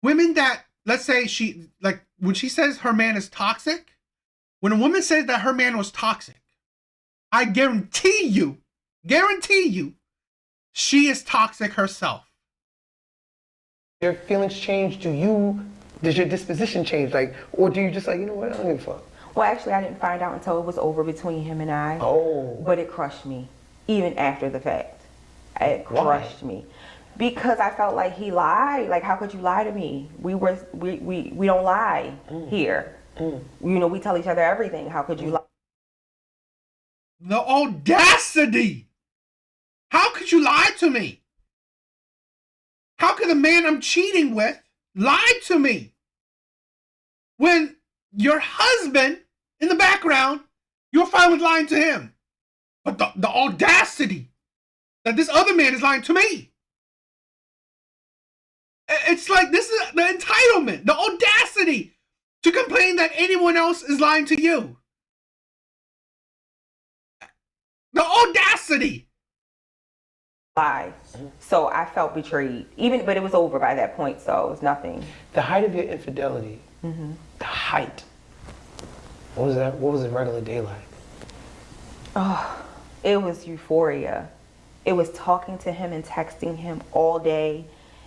women that, let's say she, like when she says her man is toxic, when a woman says that her man was toxic, I guarantee you, she is toxic herself. Your feelings change? Does your disposition change? Like, or do you just like, you know what, I don't give a fuck? Well, actually, I didn't find out until it was over between him and I. Oh. But it crushed me, even after the fact. It crushed me. Because I felt like he lied. Like, how could you lie to me? We don't lie here. You know, we tell each other everything. How could you lie? The audacity! How could you lie to me? How could the man I'm cheating with lie to me? When your husband, in the background, you're fine with lying to him. But the audacity that this other man is lying to me. It's like, this is the entitlement, the audacity to complain that anyone else is lying to you. The audacity. Lie. So I felt betrayed. But it was over by that point, so it was nothing. The height of your infidelity, the height. What was that? What was a regular day like? Oh, it was euphoria. It was talking to him and texting him all day.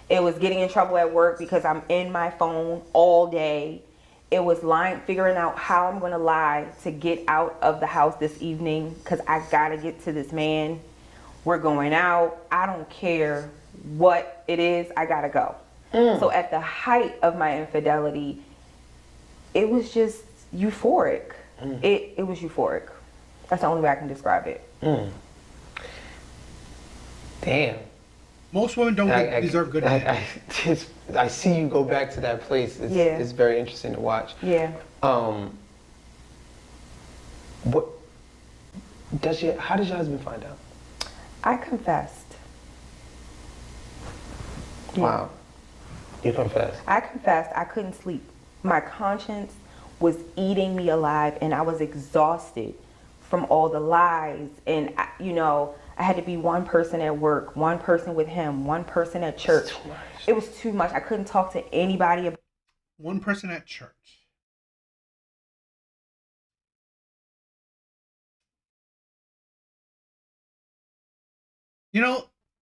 It was getting in trouble at work because I'm in my phone all day. It was figuring out how I'm going to lie to get out of the house this evening because I got to get to this man. We're going out. I don't care what it is. I got to go. So at the height of my infidelity, it was just euphoric. It was euphoric. That's the only way I can describe it. Damn. Most women don't deserve good head. I see you go back to that place. It's very interesting to watch. Yeah. How does your husband find out? I confessed. Yeah. Wow. You confessed. I confessed. I couldn't sleep. My conscience was eating me alive and I was exhausted from all the lies. And, I had to be one person at work, one person with him, one person at church. It was too much. I couldn't talk to anybody about One person at church.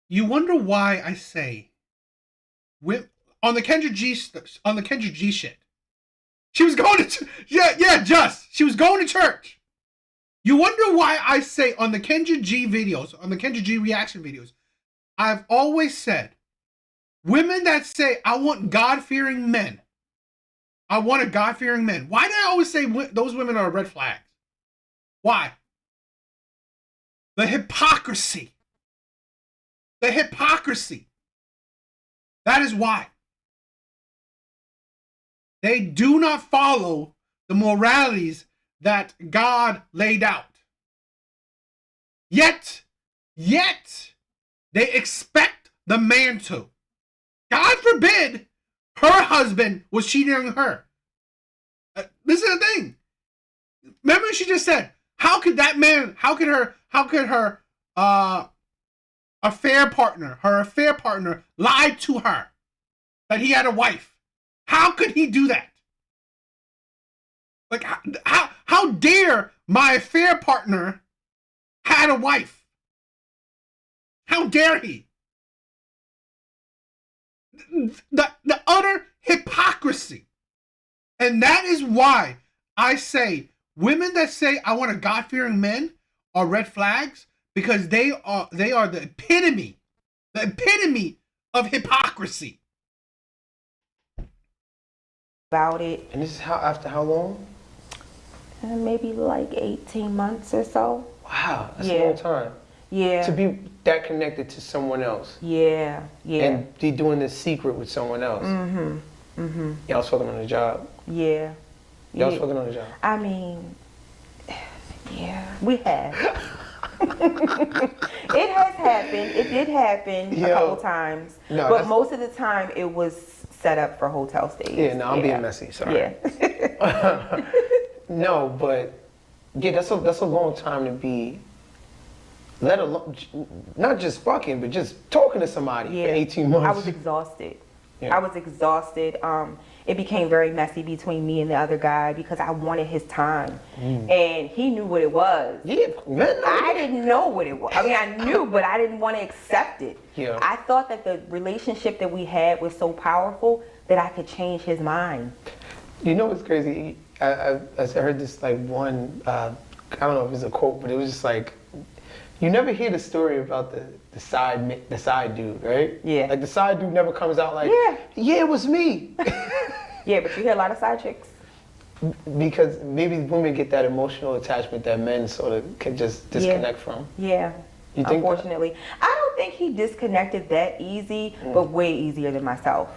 You wonder why I say, on the Kendra G shit. She was going to, she was going to church. You wonder why I say on the Kendra G videos, on the Kendra G reaction videos, I've always said, women that say, I want God-fearing men. I want a God-fearing man. Why do I always say those women are red flags? Why? The hypocrisy. The hypocrisy. That is why. They do not follow the moralities that God laid out. Yet, they expect the man to. God forbid her husband was cheating on her. This is the thing. Remember she just said, how could her affair partner lied to her that he had a wife? How could he do that? Like, how dare my affair partner had a wife? How dare he? The utter hypocrisy. And that is why I say women that say I want a God-fearing man are red flags, because they are the epitome of hypocrisy. About it, And this is after how long? maybe like 18 months or so. Wow, that's Yeah. a long time. Yeah. To be that connected to someone else. Yeah. And be doing this secret with someone else. Y'all was fucking on the job. Yeah. Y'all was fucking on the job. I mean, yeah, we have. It has happened. It did happen a couple times. No, but most of the time it was set up for hotel stays. Yeah, no, I'm being messy, sorry. Yeah. No, but yeah, that's a long time to be, let alone, not just fucking, but just talking to somebody for 18 months. I was exhausted. Yeah. I was exhausted. It became very messy between me and the other guy because I wanted his time. And he knew what it was. Yeah, man. I didn't know what it was. I mean, I knew, but I didn't want to accept it. Yeah. I thought that the relationship that we had was so powerful that I could change his mind. You know what's crazy? I heard this like one, I don't know if it's a quote, but it was just like, you never hear the story about the side dude, right? Yeah. Like the side dude never comes out like, yeah, it was me. Yeah, but you hear a lot of side chicks. Because maybe women get that emotional attachment that men sort of can just disconnect from. Yeah. You think Unfortunately. I don't think he disconnected that easy, but way easier than myself.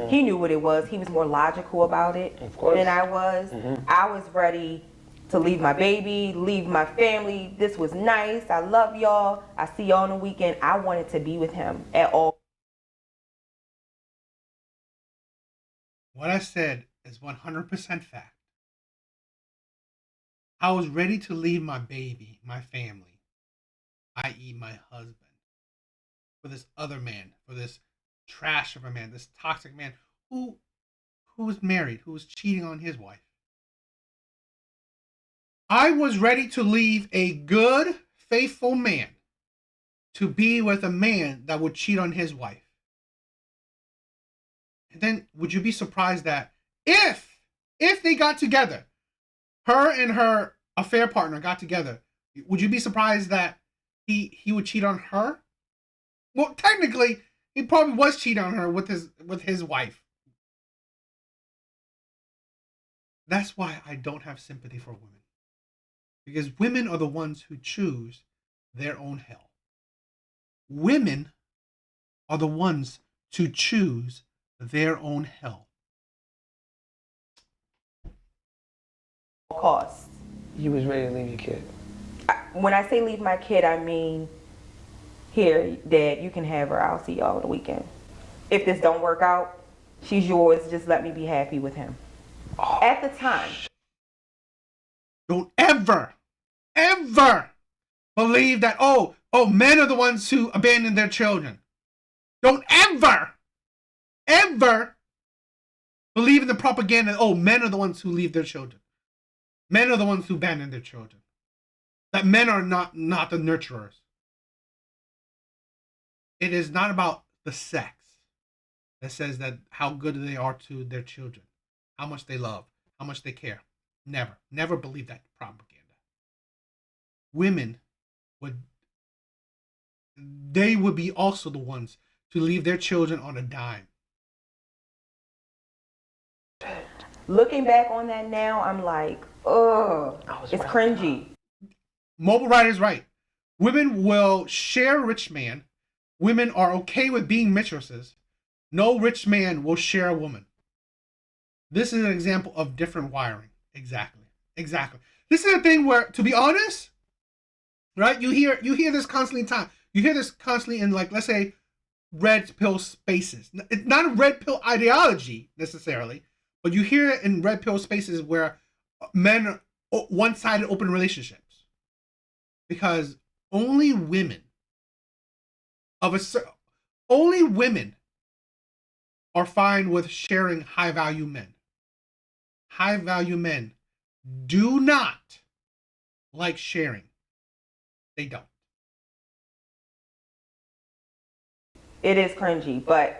He knew what it was. He was more logical about it than I was. I was ready to leave my baby, leave my family. This was nice. I love y'all. I see y'all on the weekend. I wanted to be with him at all. What I said is 100% fact. I was ready to leave my baby, my family, i.e. my husband, for this other man, for this trash of a man, this toxic man who was married, who was cheating on his wife. I was ready to leave a good, faithful man to be with a man that would cheat on his wife. And then would you be surprised that if they got together, her and her affair partner got together, would you be surprised that he would cheat on her? Well, technically, he probably was cheating on her with his wife. That's why I don't have sympathy for women. Because women are the ones who choose their own hell. Women are the ones to choose their own hell. Costs. You was ready to leave your kid. When I say leave my kid, I mean, here, Dad, you can have her. I'll see y'all on the weekend. If this don't work out, she's yours. Just let me be happy with him. At the time. Don't ever believe that, oh, men are the ones who abandon their children. Don't ever believe in the propaganda, oh, men are the ones who leave their children. Men are the ones who abandon their children. That men are not the nurturers. It is not about the sex that says that how good they are to their children, how much they love, how much they care. Never believe that propaganda. women would be also the ones to leave their children on a dime. Looking back on that now, I'm like, ugh, it's cringy. Mobile Rider is right. Women will share a rich man. Women are okay with being mistresses. No rich man will share a woman. This is an example of different wiring. Exactly. This is a thing where, to be honest, right? You hear this constantly in time. You hear this constantly in, like, let's say, red pill spaces. It's not a red pill ideology necessarily, but you hear it in red pill spaces where men are one-sided open relationships, because only women are fine with sharing high-value men. High-value men do not like sharing. They don't. It is cringy, but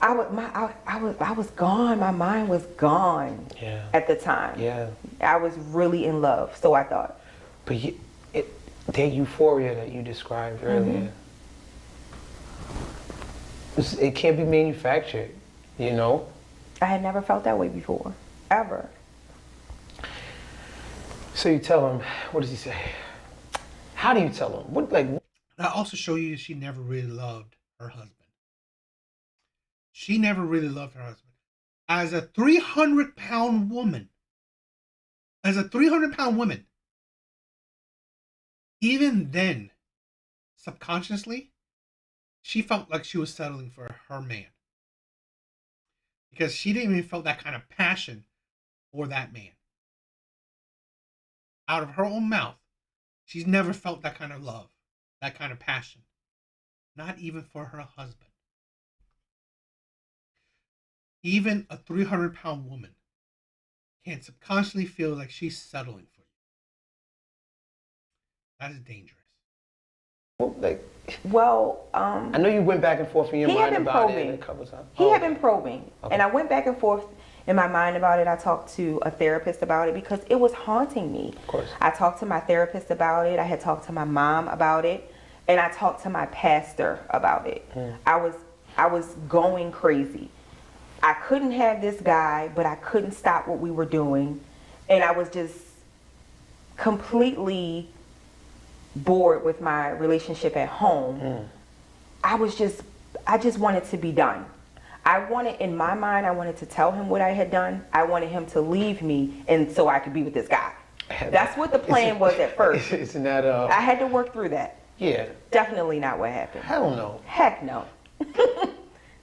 I was gone. My mind was gone. Yeah. At the time. Yeah. I was really in love, so I thought. But that euphoria that you described earlier, it can't be manufactured, you know? I had never felt that way before, ever. So you tell him, what does he say? How do you tell him? What, like? That also show you she never really loved her husband. She never really loved her husband. As a 300-pound woman, even then, subconsciously, she felt like she was settling for her man. Because she didn't even feel that kind of passion for that man. Out of her own mouth, she's never felt that kind of love, that kind of passion. Not even for her husband. Even a 300-pound woman can subconsciously feel like she's settling for you. That is dangerous. Well, I know you went back and forth in your mind about it a couple times. He had been probing, and I went back and forth in my mind about it. I talked to a therapist about it because it was haunting me. Of course. I talked to my therapist about it. I had talked to my mom about it, and I talked to my pastor about it. I was going crazy. I couldn't have this guy, but I couldn't stop what we were doing, and I was just completely bored with my relationship at home. I just wanted to be done. In my mind, I wanted to tell him what I had done. I wanted him to leave me, and so I could be with this guy. That's what the plan was at first. Isn't that I had to work through that. Yeah. Definitely not what happened. Hell no. Heck no.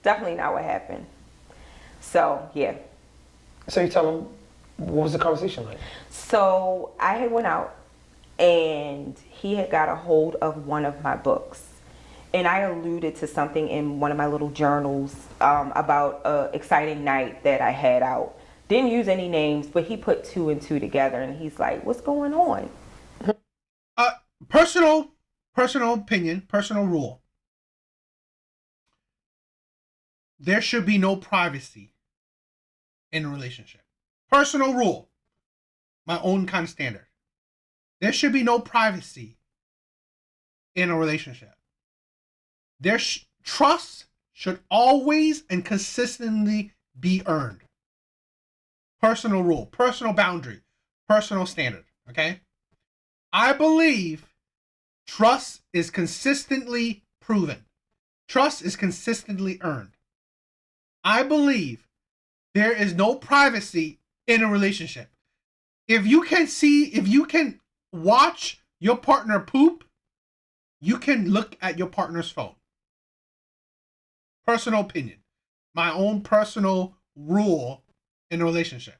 Definitely not what happened. So, yeah. So you tell him, what was the conversation like? So I had went out, and he had got a hold of one of my books. And I alluded to something in one of my little journals about an exciting night that I had out. Didn't use any names, but he put 2 and 2 together, and he's like, what's going on? Personal opinion, personal rule. There should be no privacy in a relationship. Personal rule. My own kind of standard. There should be no privacy in a relationship. Trust should always and consistently be earned. Personal rule, personal boundary, personal standard, okay? I believe trust is consistently proven. Trust is consistently earned. I believe there is no privacy in a relationship. If you can watch your partner poop, you can look at your partner's phone. Personal opinion. My own personal rule in a relationship.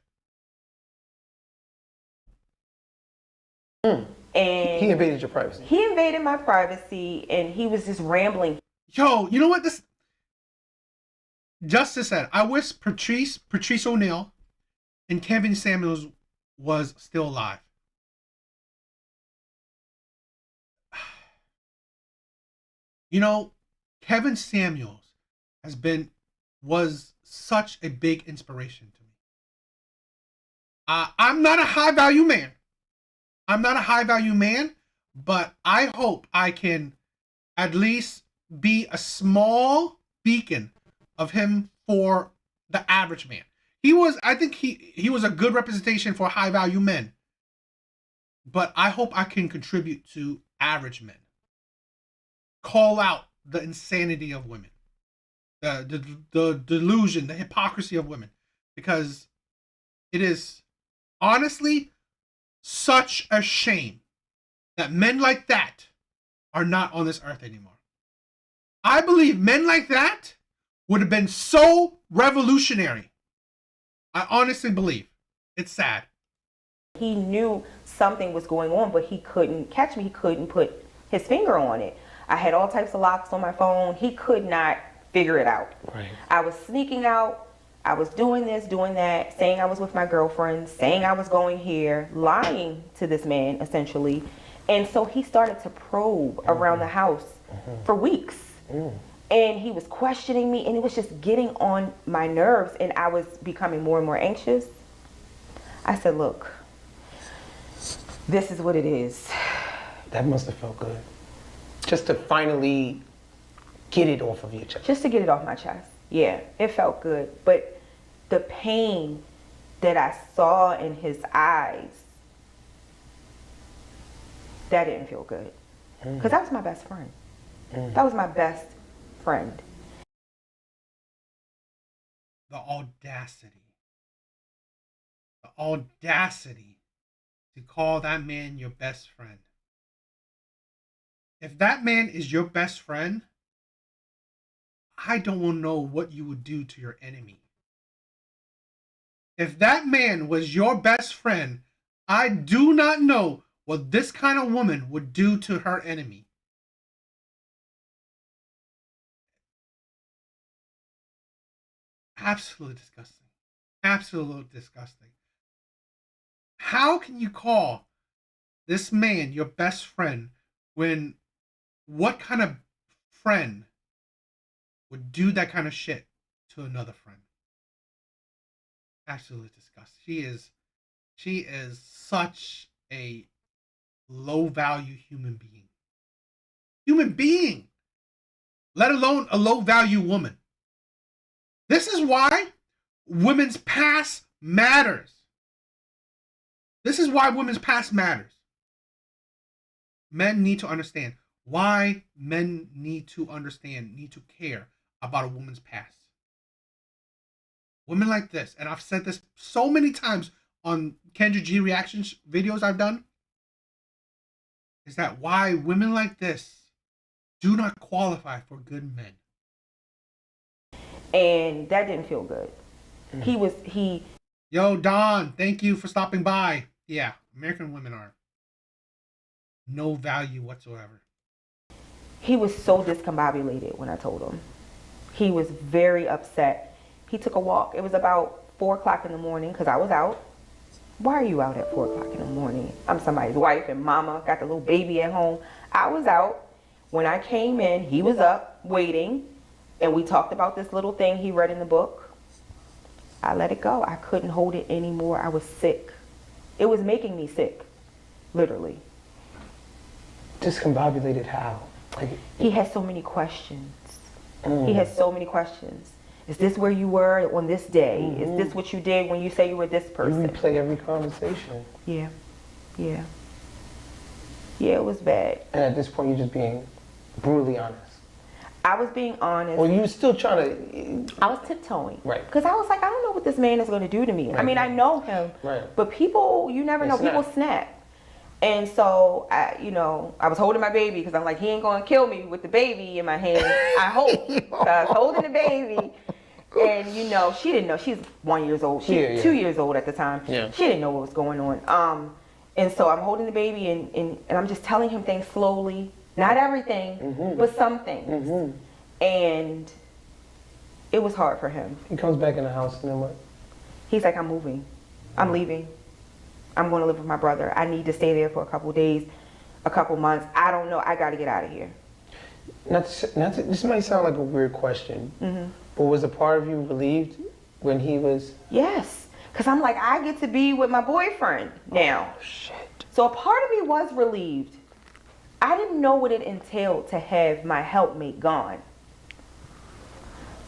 And he invaded your privacy. He invaded my privacy, and he was just rambling. Yo, you know what this Justice said? I wish Patrice O'Neal and Kevin Samuels was still alive. You know, Kevin Samuels was such a big inspiration to me. I'm not a high value man. I'm not a high value man, but I hope I can at least be a small beacon of him for the average man. I think he was a good representation for high value men. But I hope I can contribute to average men. Call out the insanity of women. The delusion, the hypocrisy of women. Because it is honestly such a shame that men like that are not on this earth anymore. I believe men like that would have been so revolutionary. I honestly believe. It's sad. He knew something was going on, but he couldn't catch me. He couldn't put his finger on it. I had all types of locks on my phone. He could not figure it out. Right. I was sneaking out. I was doing this, doing that, saying I was with my girlfriend, saying I was going here, lying to this man, essentially. And so he started to probe around the house for weeks. And he was questioning me, and it was just getting on my nerves, and I was becoming more and more anxious. I said, look, this is what it is. That must have felt good. Just to finally get it off of your chest. Just to get it off my chest. Yeah, it felt good. But the pain that I saw in his eyes, that didn't feel good. Because that was my best friend. That was my best friend. The audacity. The audacity to call that man your best friend. If that man is your best friend, I don't know what you would do to your enemy. If that man was your best friend, I do not know what this kind of woman would do to her enemy. Absolutely disgusting. Absolutely disgusting. How can you call this man your best friend when what kind of friend would do that kind of shit to another friend? Absolutely disgusting. She is such a low value human being. Human being, let alone a low value woman. This is why women's past matters. This is why women's past matters. Men need to understand why men need to understand, need to care about a woman's past. Women like this, and I've said this so many times on Kendra G reactions videos I've done, is that why women like this do not qualify for good men. And that didn't feel good. Yo, Don, thank you for stopping by. Yeah, American women are no value whatsoever. He was so discombobulated when I told him. He was very upset. He took a walk. It was about 4 o'clock in the morning because I was out. Why are you out at 4 o'clock in the morning? I'm somebody's wife and mama, got the little baby at home. I was out. When I came in, he was up waiting, and we talked about this little thing he read in the book. I let it go. I couldn't hold it anymore. I was sick. It was making me sick, literally. Discombobulated how? Like, he had so many questions. He had so many questions. Is this where you were on this day? Is this what you did when you say you were this person? you replay every conversation. Yeah. Yeah, it was bad. And at this point, you're just being brutally honest. I was being honest. Well, you were still trying to... I was tiptoeing. Right. Because I was like, I don't know what this man is going to do to me. Right. I mean, I know him. Right. But people, you never know. Snap. People snap. And so, I was holding my baby because I'm like, he ain't going to kill me with the baby in my hand. I hope. So I was holding the baby. And, she didn't know. She's 1 year old. She's 2 years old at the time. Yeah. She didn't know what was going on. And so I'm holding the baby and I'm just telling him things slowly. Not everything, but some things. And it was hard for him. He comes back in the house and then what? He's like, I'm moving. I'm leaving. I'm going to live with my brother. I need to stay there for a couple days, a couple months. I don't know. I got to get out of here. This might sound like a weird question, but was a part of you relieved when he was... Yes. Because I'm like, I get to be with my boyfriend now. Oh, shit. So a part of me was relieved. I didn't know what it entailed to have my helpmate gone.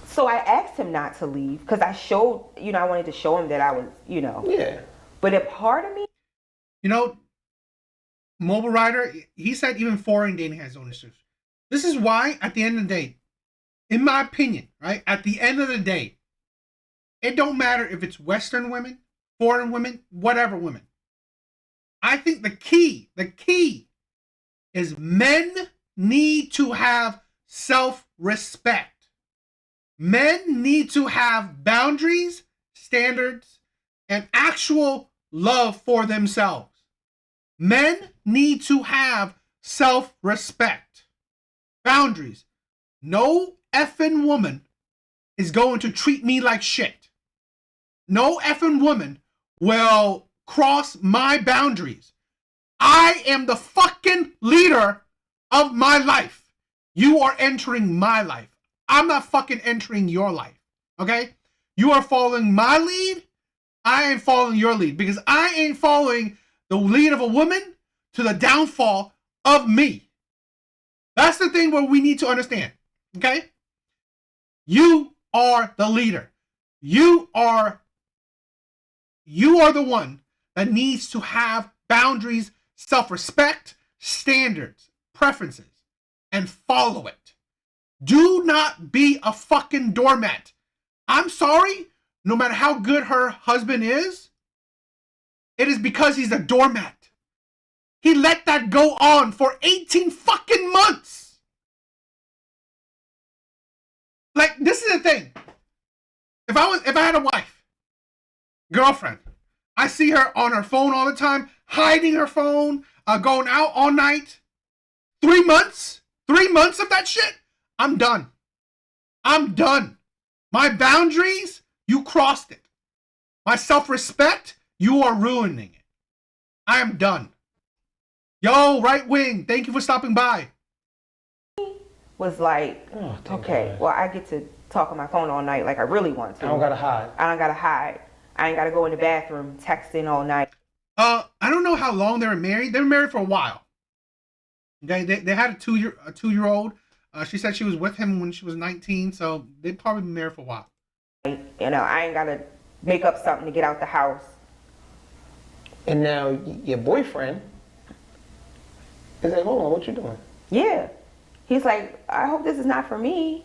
So I asked him not to leave because I showed, I wanted to show him that I was, Yeah. But a part of me, Mobile Rider, he said even foreign dating has its own issues. This is why, at the end of the day, in my opinion, right, at the end of the day, it don't matter if it's Western women, foreign women, whatever women. I think the key is men need to have self-respect. Men need to have boundaries, standards, and actual love for themselves. Men need to have self-respect. Boundaries. No effing woman is going to treat me like shit. No effing woman will cross my boundaries. I am the fucking leader of my life. You are entering my life. I'm not fucking entering your life. Okay? You are following my lead. I ain't following your lead because I ain't following the lead of a woman to the downfall of me. That's the thing where we need to understand. Okay? You are the leader. You are the one that needs to have boundaries, self-respect, standards, preferences, and follow it. Do not be a fucking doormat. I'm sorry, no matter how good her husband is, it is because he's a doormat. He let that go on for 18 fucking months. Like, this is the thing. If I had a wife, girlfriend, I see her on her phone all the time, hiding her phone, going out all night. 3 months? 3 months of that shit? I'm done. I'm done. My boundaries, you crossed it. My self-respect, you are ruining it. I am done. Yo, Right Wing, thank you for stopping by. was like, Oh, thank okay, God. well, I get to talk on my phone all night like I really want to. I don't gotta hide. I don't gotta hide. I ain't gotta go in the bathroom texting all night. I don't know how long they were married. They were married for a while. They had a two-year-old. She said she was with him when she was 19, so they'd probably been married for a while. I ain't gotta make up something to get out the house. And now your boyfriend is like, hold on, what you doing? Yeah. He's like, I hope this is not for me.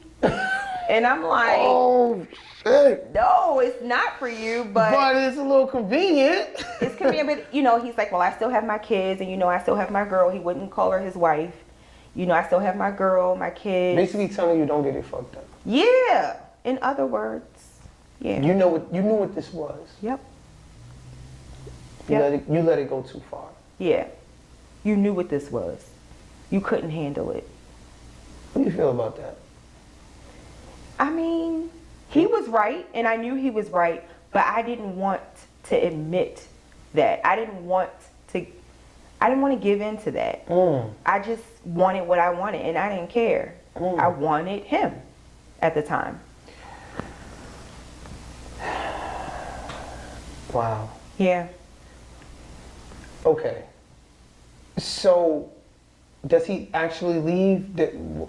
And I'm like, Oh, shit. no, it's not for you, but it's a little convenient. it's convenient. But, he's like, well, I still have my kids, and, I still have my girl. He wouldn't call her his wife. I still have my girl, my kids. Basically telling you don't get it fucked up. Yeah. In other words, yeah. You knew what this was. Yep. You Yep. let it go too far. Yeah. You knew what this was. You couldn't handle it. What do you feel about that? I mean, he was right, and I knew he was right, but I didn't want to admit that. I didn't want to give in to that. I just wanted what I wanted, and I didn't care. I wanted him at the time. Wow. Yeah. Okay. So, does he actually leave?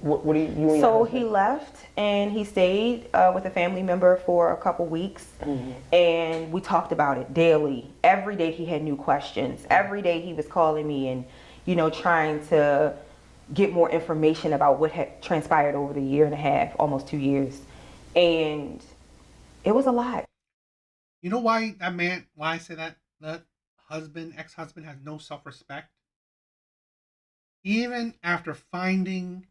What do you and your So husband? he left, and he stayed with a family member for a couple weeks, and we talked about it daily. Every day he had new questions. Every day he was calling me and, trying to get more information about what had transpired over the year and a half, almost 2 years. And it was a lot. You know why I say that ex-husband has no self-respect? Even after finding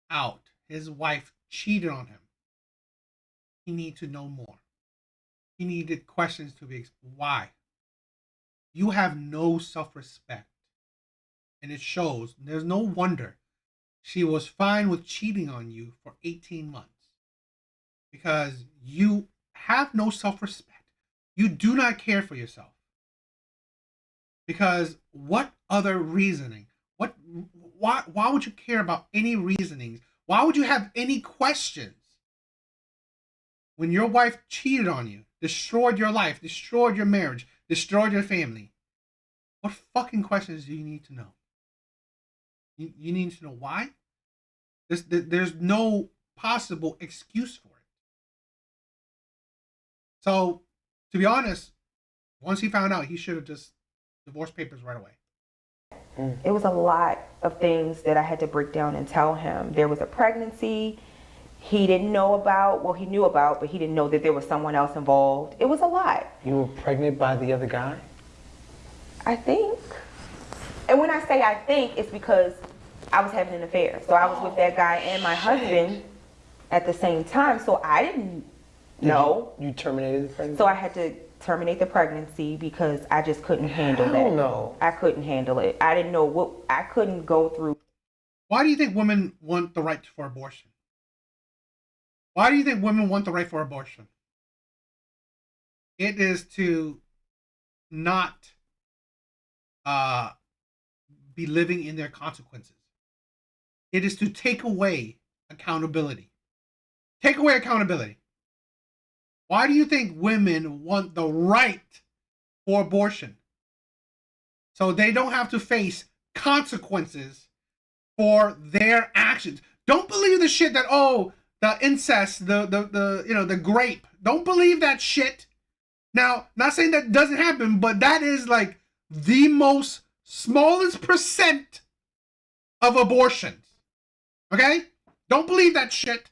out his wife cheated on him, he needed to know more. He needed questions to be why. You have no self-respect. And it shows. There's no wonder she was fine with cheating on you for 18 months. Because you have no self-respect. You do not care for yourself. Because what other reasoning? Why would you care about any reasonings? Why would you have any questions? When your wife cheated on you, destroyed your life, destroyed your marriage, destroyed your family, What fucking questions do you need to know? You need to know why? There's no possible excuse for it. So, to be honest, once he found out, he should have just divorced papers right away. It was a lot of things that I had to break down and tell him. There was a pregnancy he didn't know about. Well, he knew about, but he didn't know that there was someone else involved. It was a lot, You were pregnant by the other guy? I think. And when I say I think, it's because I was having an affair. So I was with that guy and my husband at the same time. So I didn't know. You terminated the pregnancy? So I had to terminate the pregnancy because I just couldn't handle Hell that. no. I couldn't handle it. I didn't know what, I couldn't go through. Why do you think women want the right for abortion? Why do you think women want the right for abortion? It is to not be living in their consequences. It is to take away accountability. Take away accountability. Why do you think women want the right for abortion? So they don't have to face consequences for their actions. Don't believe the shit that, oh, the incest, the grape. Don't believe that shit. Now, not saying that doesn't happen, but that is like the most smallest percent of abortions. Okay? Don't believe that shit.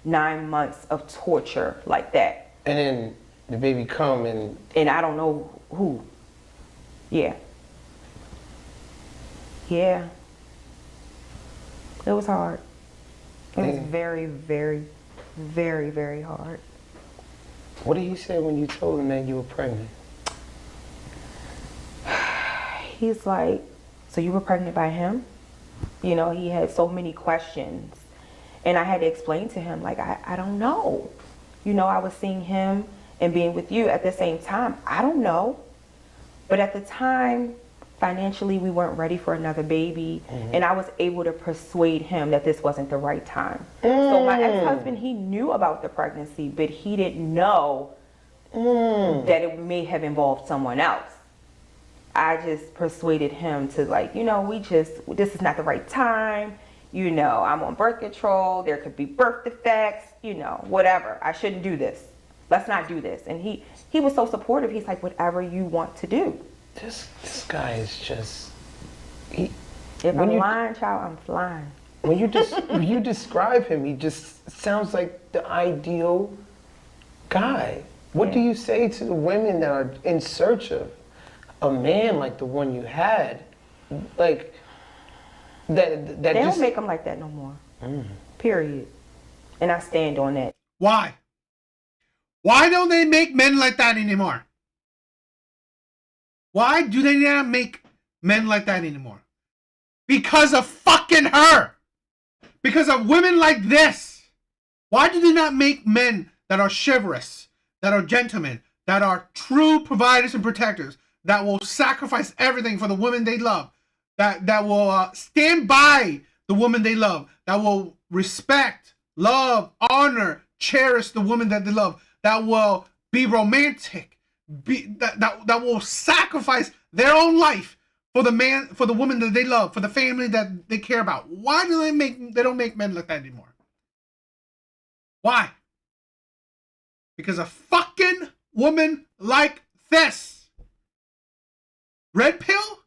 9 months of torture like that. And then the baby come and And I don't know who. Yeah. Yeah. It was hard. It was very, very, very, very hard. what did he say when you told him that you were pregnant? He's like, so you were pregnant by him? You know, he had so many questions. And I had to explain to him, like, I don't know. You know, I was seeing him and being with you at the same time. I don't know. But at the time, financially, we weren't ready for another baby. And I was able to persuade him that this wasn't the right time. So my ex-husband, he knew about the pregnancy, but he didn't know that it may have involved someone else. I just persuaded him to, like, you know, this is not the right time. You know, I'm on birth control. There could be birth defects, you know, whatever. I shouldn't do this. Let's not do this. And he was so supportive. He's like, whatever you want to do. This guy is just... If I'm When you- lying, child, I'm flying. When you describe him, he just sounds like the ideal guy. What do you say to the women that are in search of a man like the one you had? Like, that They just... don't make them like that no more. Period. And I stand on that. Why? Why don't they make men like that anymore? Why do they not make men like that anymore? Because of fucking her. Because of women like this. Why do they not make men that are chivalrous, that are gentlemen, that are true providers and protectors, that will sacrifice everything for the woman they love, that will stand by the woman they love, that will respect, love, honor, cherish the woman that they love, that will be romantic, that will sacrifice their own life for the man, for the woman that they love, for the family that they care about. Why do they don't make men like that anymore? Why? Because a fucking woman like this. Red pill,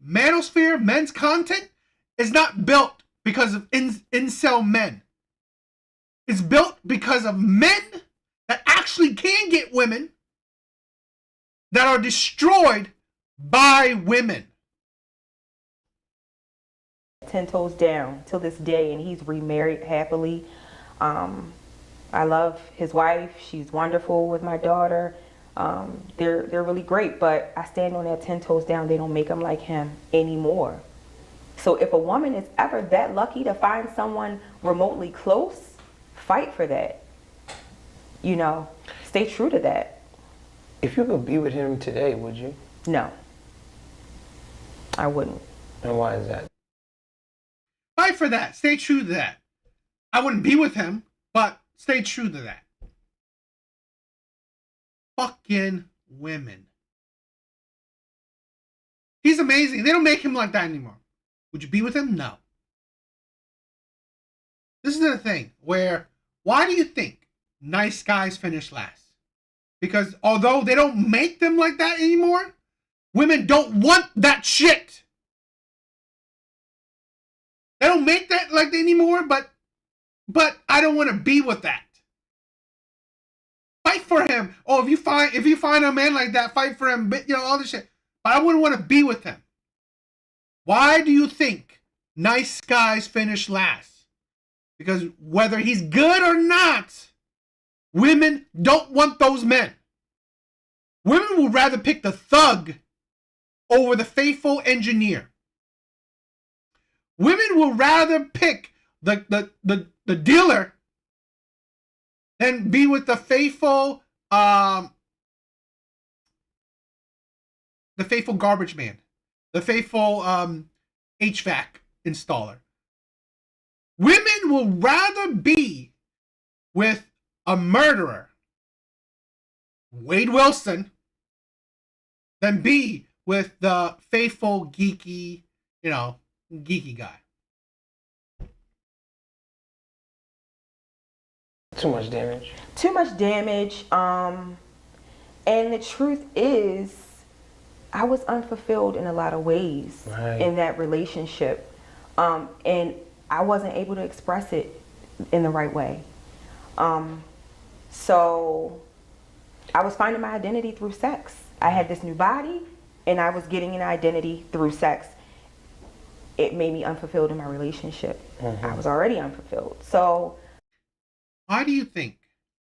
manosphere, men's content is not built because of incel men. It's built because of men that actually can get women that are destroyed by women. 10 toes down till this day, and he's remarried happily. I love his wife. She's wonderful with my daughter. They're really great, but I stand on that 10 toes down. They don't make them like him anymore. So if a woman is ever that lucky to find someone remotely close, fight for that. You know, stay true to that. If you could be with him today, would you? No, I wouldn't. And why is that? Fight for that. Stay true to that. I wouldn't be with him, but stay true to that. Fucking women. He's amazing. They don't make him like that anymore. Would you be with him? No. This is the thing where, why do you think nice guys finish last? Because although they don't make them like that anymore, women don't want that shit. They don't make that like that anymore, but I don't want to be with that. Fight for him. Oh, if you find a man like that, fight for him. But, you know, all this shit. But I wouldn't want to be with him. Why do you think nice guys finish last? Because whether he's good or not, women don't want those men. Women would rather pick the thug over the faithful engineer. Women will rather pick the dealer than be with the faithful garbage man, the faithful HVAC installer. Women will rather be with a murderer, Wade Wilson, than be with the faithful geeky guy. Too much damage. Too much damage. And the truth is, I was unfulfilled in a lot of ways in that relationship. And I wasn't able to express it in the right way. So I was finding my identity through sex. I had this new body and I was getting an identity through sex. It made me unfulfilled in my relationship. I was already unfulfilled. So why do you think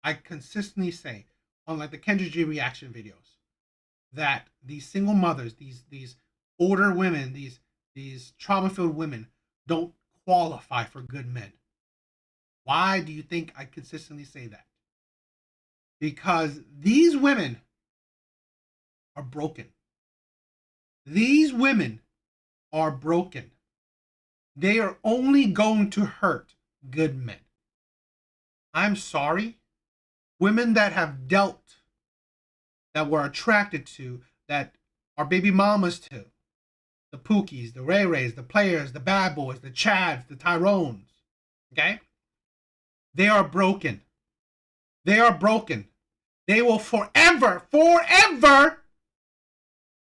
I consistently say on like the Kendra G reaction videos that these single mothers, these older women, these trauma-filled women don't qualify for good men? Why do you think I consistently say that? Because these women are broken. These women are broken. They are only going to hurt good men. I'm sorry. Women that have dealt, that were attracted to, that are baby mamas to, the Pookies, the Ray Rays, the players, the bad boys, the Chads, the Tyrones, okay? They are broken. They are broken. They will forever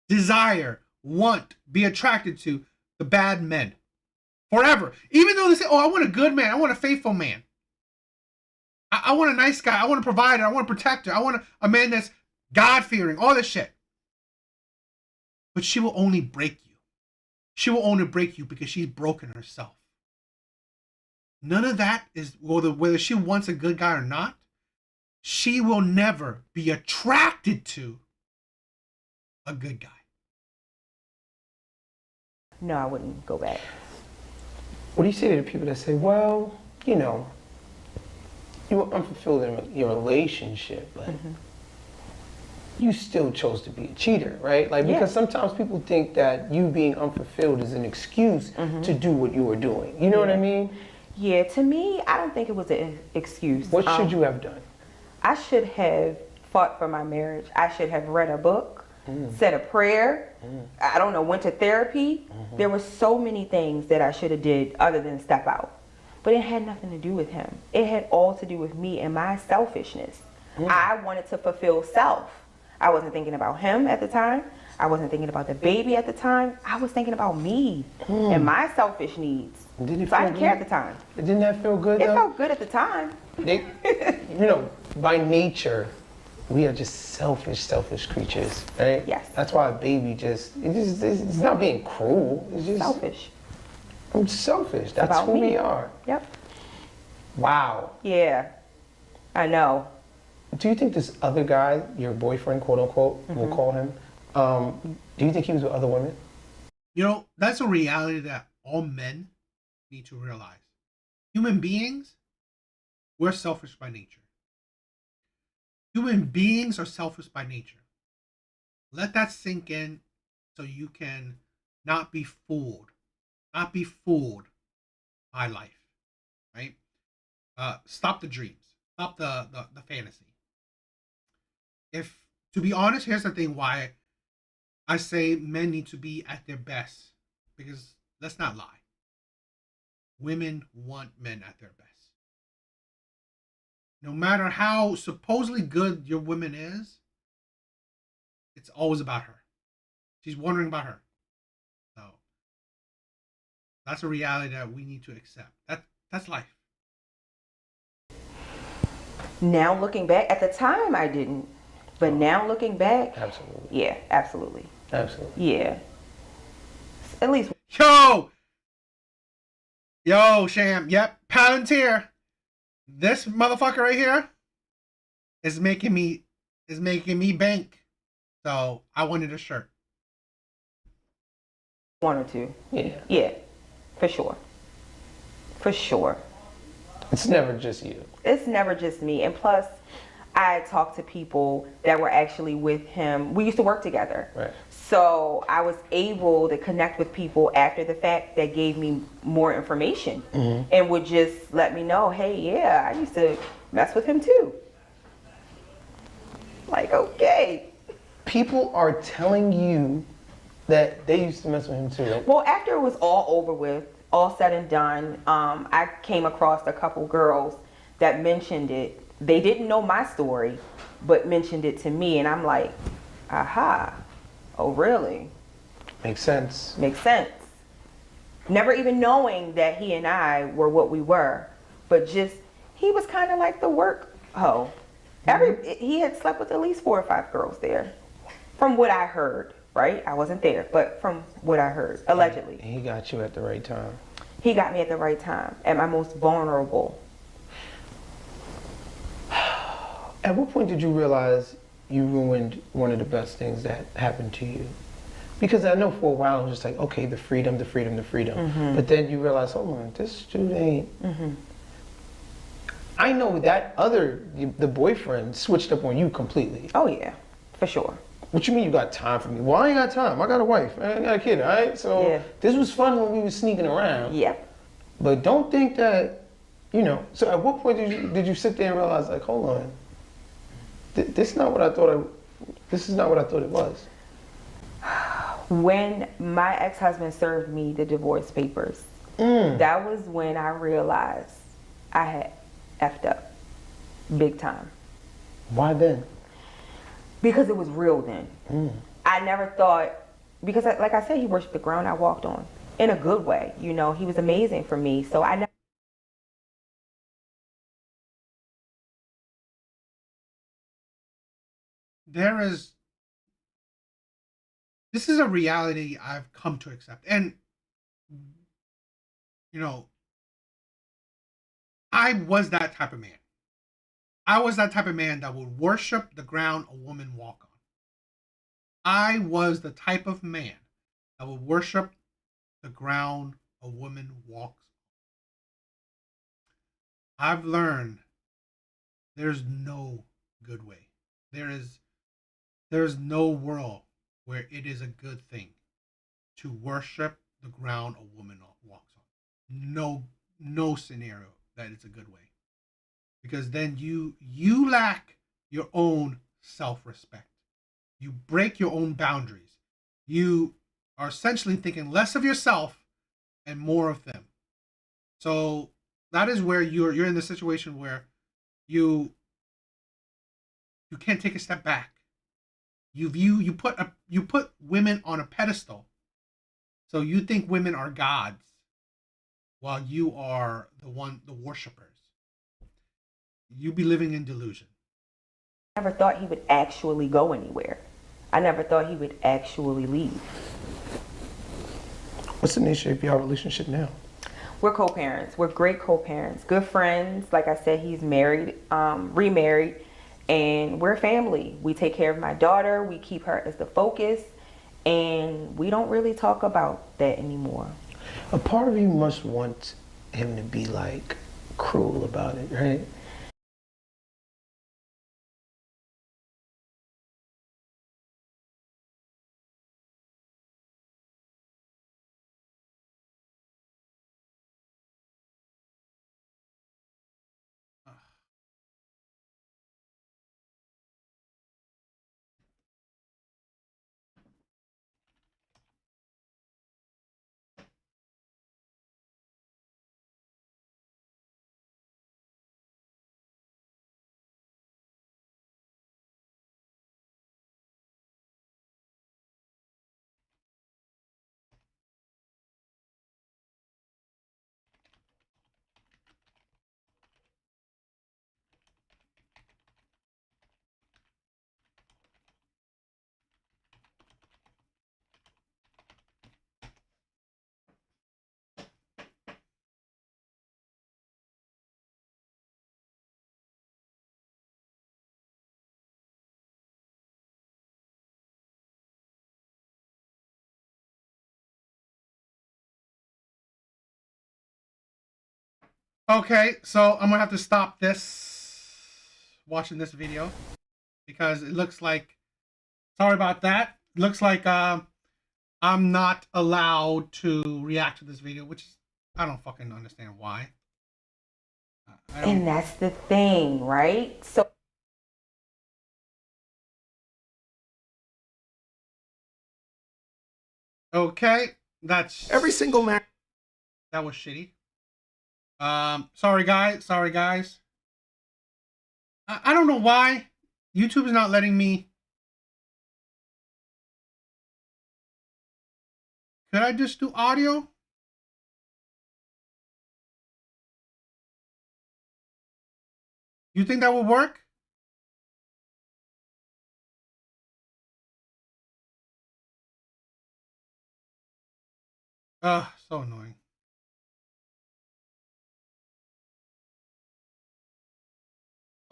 desire, want, be attracted to the bad men. Forever. Even though they say, oh, I want a good man. I want a faithful man. I want a nice guy. I want a provider. I want a protector. I want a man that's God-fearing. All this shit. But she will only break you. She will only break you because she's broken herself. None of that is, whether she wants a good guy or not, she will never be attracted to a good guy. no, I wouldn't go back. What do you say to the people that say, well, you know, you were unfulfilled in your relationship, but you still chose to be a cheater, right? Like, because sometimes people think that you being unfulfilled is an excuse to do what you were doing. You know what I mean? Yeah, to me, I don't think it was an excuse. What should you have done? I should have fought for my marriage. I should have read a book, said a prayer. I don't know, went to therapy. There were so many things that I should have did other than step out. But it had nothing to do with him. It had all to do with me and my selfishness. I wanted to fulfill self. I wasn't thinking about him at the time. I wasn't thinking about the baby at the time. I was thinking about me and my selfish needs. Did it So I feel didn't care good? at the time. Didn't that feel good It though? felt good at the time. They, you know, by nature, we are just selfish creatures, right? Yes. That's why a baby it's not being cruel. It's just Selfish. I'm selfish. That's about who me. we are. Yep. Wow. Yeah. I know. Do you think this other guy, your boyfriend, quote unquote, we'll call him, do you think he was with other women? You know, that's a reality that all men need to realize. Human beings, we're selfish by nature. Human beings are selfish by nature. Let that sink in so you can not be fooled. Not be fooled by life, right? Stop the dreams. Stop the fantasy. If, to be honest, here's the thing why I say men need to be at their best because let's not lie. Women want men at their best. No matter how supposedly good your woman is, it's always about her. She's wondering about her. So that's a reality that we need to accept. That's life. Now looking back, at the time I didn't, but now looking back, Absolutely. yeah, absolutely, Absolutely. yeah. At least Yo, Sham. Yep, Palantir. This motherfucker right here is making me bank. So I wanted a shirt. one or two. Yeah. Yeah, for sure. For sure. It's never just you. It's never just me. And plus, I talked to people that were actually with him. We used to work together. Right. So I was able to connect with people after the fact that gave me more information and would just let me know, hey, yeah, I used to mess with him too. Like, okay. People are telling you that they used to mess with him too. Right? Well, after it was all over with, all said and done, I came across a couple girls that mentioned it. They didn't know my story, but mentioned it to me. And I'm like, aha, oh, really? Makes sense. Makes sense. Never even knowing that he and I were what we were, but just, he was kind of like the work hoe. He had slept with at least 4 or 5 girls there, from what I heard, right? I wasn't there, but from what I heard, allegedly. He got you at the right time. He got me at the right time, at my most vulnerable. At what point did you realize you ruined one of the best things that happened to you? Because I know for a while it was just like, okay, the freedom. But then you realize, hold on, this dude ain't. I know that the boyfriend switched up on you completely. Oh yeah, for sure. What you mean you got time for me? Well, I ain't got time. I got a wife. I got a kid, all right? So Yeah. this was fun when we were sneaking around. Yeah. But don't think that, so at what point did you sit there and realize, like, hold on, this is not what I thought it was? When my ex-husband served me the divorce papers, that was when I realized I had effed up big time. Why then? Because it was real then. I never thought, because like I said, he worshiped the ground I walked on in a good way. He was amazing for me. So I never. This is a reality I've come to accept. And, I was that type of man. I was that type of man that would worship the ground a woman walk on. I was the type of man that would worship the ground a woman walks on. I've learned there's no good way. There's no world where it is a good thing to worship the ground a woman walks on. No scenario that it's a good way. Because then you lack your own self-respect. You break your own boundaries. You are essentially thinking less of yourself and more of them. So that is where you're in the situation where you can't take a step back. You put women on a pedestal. So you think women are gods while you are the worshipers. You be living in delusion. I never thought he would actually go anywhere. I never thought he would actually leave. What's the nature of your relationship now? We're co-parents. We're great co-parents. Good friends. Like I said, he's married, remarried, and we're family. We take care of my daughter. We keep her as the focus, and we don't really talk about that anymore. A part of you must want him to be like cruel about it, right? Okay, so I'm gonna have to stop watching this video, because it looks like, sorry about that. Looks like I'm not allowed to react to this video, which is, I don't fucking understand why. And that's the thing, right? So Okay, that's Every single man. that was shitty. Sorry guys. I don't know why YouTube is not letting me. Could I just do audio? You think that would work? So annoying.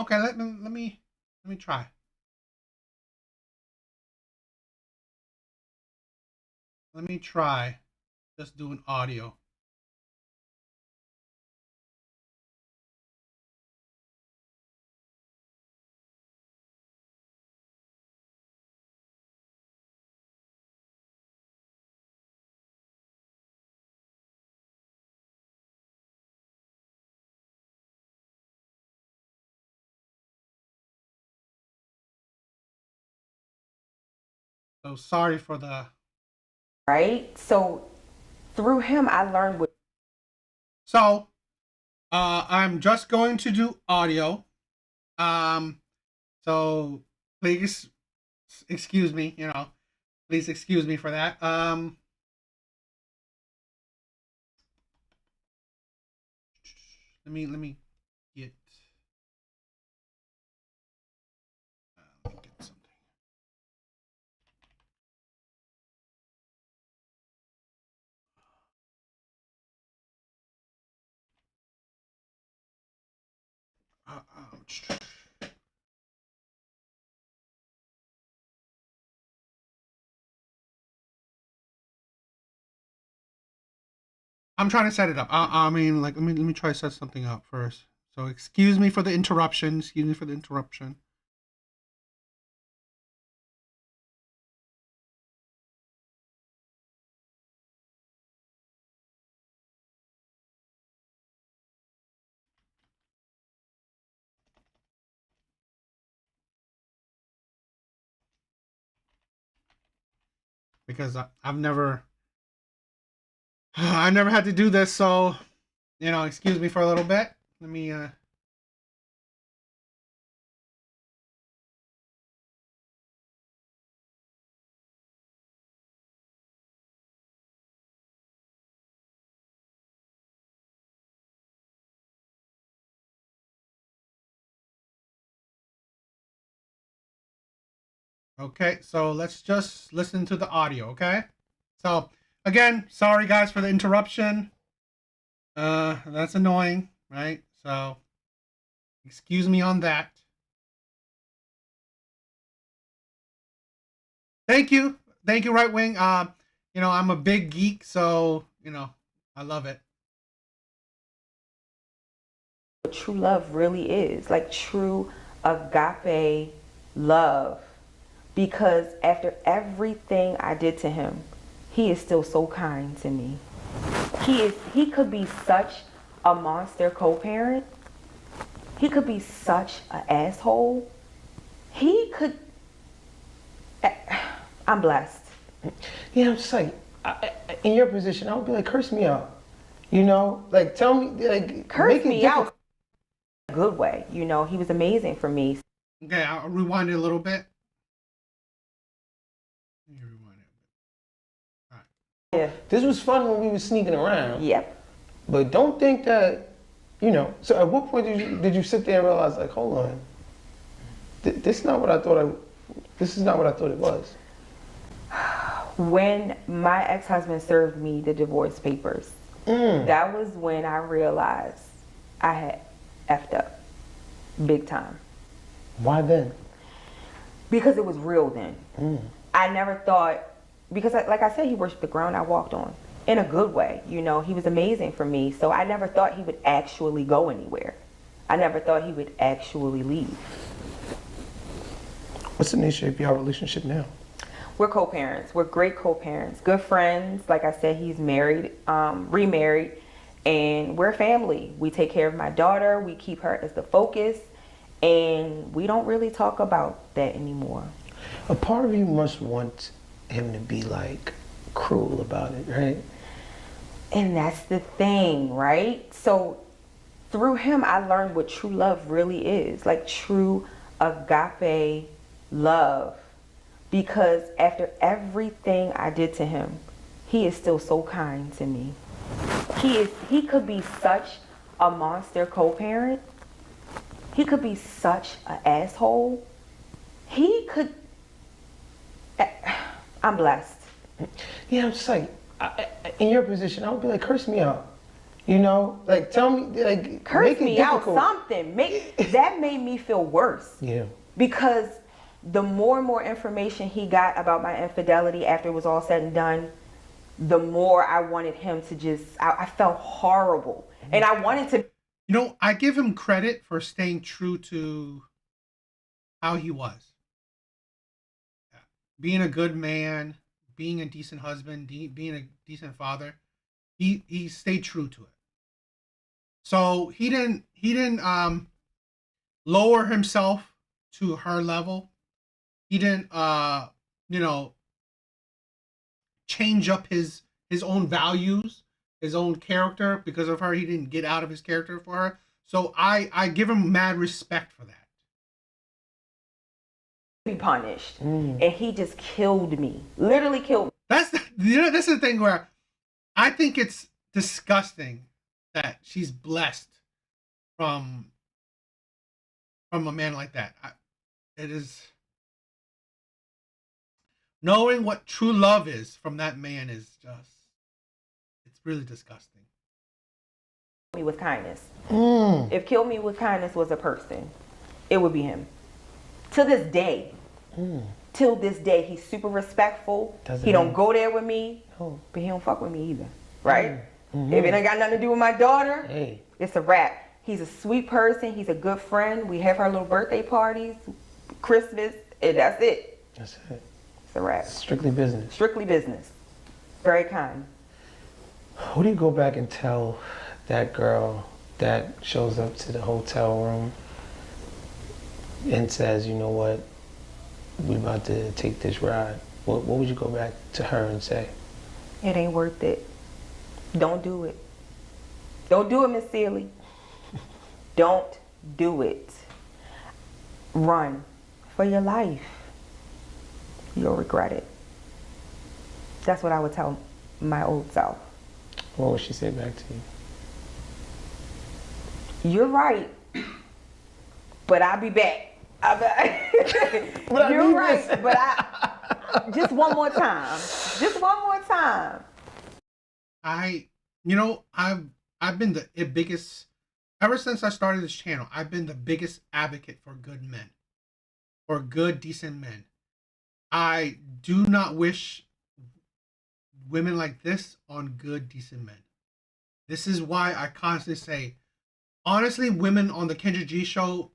Okay, let me try. Let me try just doing audio. So sorry for the. right? So through him, I learned what. So, I'm just going to do audio. So please excuse me, please excuse me for that. Let me get, something. Ouch. I'm trying to set it up. I mean, like, let me try to set something up first. So excuse me for the interruption. Excuse me for the interruption. Because I never had to do this, so excuse me for a little bit. Let me Okay, so let's just listen to the audio, okay? So again, sorry guys for the interruption. That's annoying, right? So excuse me on that. Thank you, Right Wing. I'm a big geek, so I love it. True love really is, like true agape love, because after everything I did to him, he is still so kind to me. He could be such a monster co-parent. He could be such an asshole. I'm blessed. Yeah, I'm just like, in your position, I would be like, curse me out. Like, tell me, like, Curse make it me difficult. out in a good way. He was amazing for me. Okay, I'll rewind it a little bit. Yeah. This was fun when we were sneaking around. Yep. But don't think that, so at what point did you sit there and realize, like, hold on, this is not what I thought it was? When my ex-husband served me the divorce papers, that was when I realized I had effed up big time. Why then? Because it was real then. I never thought, because like I said, he worshiped the ground I walked on. in a good way. You know, he was amazing for me. So I never thought he would actually go anywhere. I never thought he would actually leave. What's the nature of your relationship now? We're co-parents. We're great co-parents. Good friends. Like I said, he's married, remarried, and we're family. We take care of my daughter. We keep her as the focus, and we don't really talk about that anymore. A part of you must want him to be like cruel about it, right? And that's the thing, right? So through him, I learned what true love really is, like true agape love. Because after everything I did to him, he is still so kind to me. He could be such a monster co-parent. He could be such an asshole. He could, I'm blessed. Yeah, I'm just like, in your position, I would be like, curse me out. You know, like tell me, like Curse make it me out difficult. something. That made me feel worse. Yeah. Because the more and more information he got about my infidelity after it was all said and done, the more I wanted him to just, I felt horrible. And I wanted to. You know, I give him credit for staying true to how he was. Being a good man, being a decent husband, being a decent father. He stayed true to it. So he didn't lower himself to her level. He didn't change up his own values, his own character because of her. He didn't get out of his character for her. So I give him mad respect for that. Be punished. And he just killed me. Literally killed me. This is the thing where I think it's disgusting that she's blessed from a man like that. It is. Knowing what true love is from that man is just, it's really disgusting. Me with kindness. If Kill Me With Kindness was a person, it would be him. To this day. Till this day, he's super respectful. He don't go there with me, but he don't fuck with me either. Right? If it ain't got nothing to do with my daughter, it's a wrap. He's a sweet person. He's a good friend. We have our little birthday parties, Christmas, and that's it. That's it. It's a wrap. Strictly business. Strictly business. Very kind. What do you go back and tell that girl that shows up to the hotel room and says, you know what, we about to take this ride? What would you go back to her and say? It ain't worth it. Don't do it. Don't do it, Miss Sealy. Don't do it. Run for your life. You'll regret it. That's what I would tell my old self. What would she say back to you? You're right, but I'll be back. You're right, but just one more time. Just one more time. I've been the biggest, ever since I started this channel, I've been the biggest advocate for good men, for good, decent men. I do not wish women like this on good, decent men. This is why I constantly say, honestly, women on the Kendra G show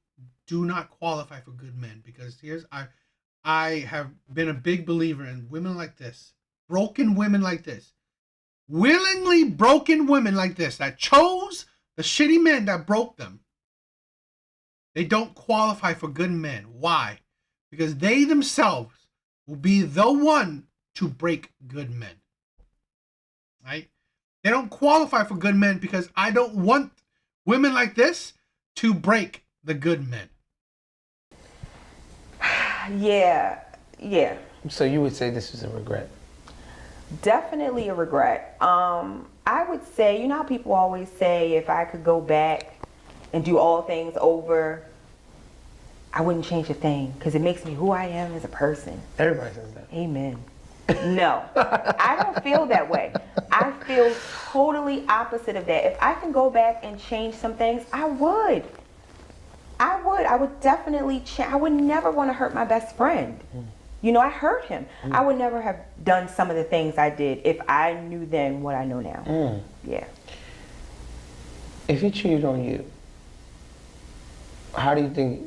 do not qualify for good men, because I have been a big believer in women like this, broken women like this, willingly broken women like this that chose the shitty men that broke them. They don't qualify for good men. Why? Because they themselves will be the one to break good men. Right? They don't qualify for good men because I don't want women like this to break the good men. Yeah. So you would say this is a regret? Definitely a regret. I would say, you know how people always say, if I could go back and do all things over, I wouldn't change a thing because it makes me who I am as a person. Everybody says that. Amen. No, I don't feel that way. I feel totally opposite of that. If I can go back and change some things, I would. I would definitely change. I would never want to hurt my best friend. You know, I hurt him. I would never have done some of the things I did if I knew then what I know now. Yeah. If he cheated on you, how do you think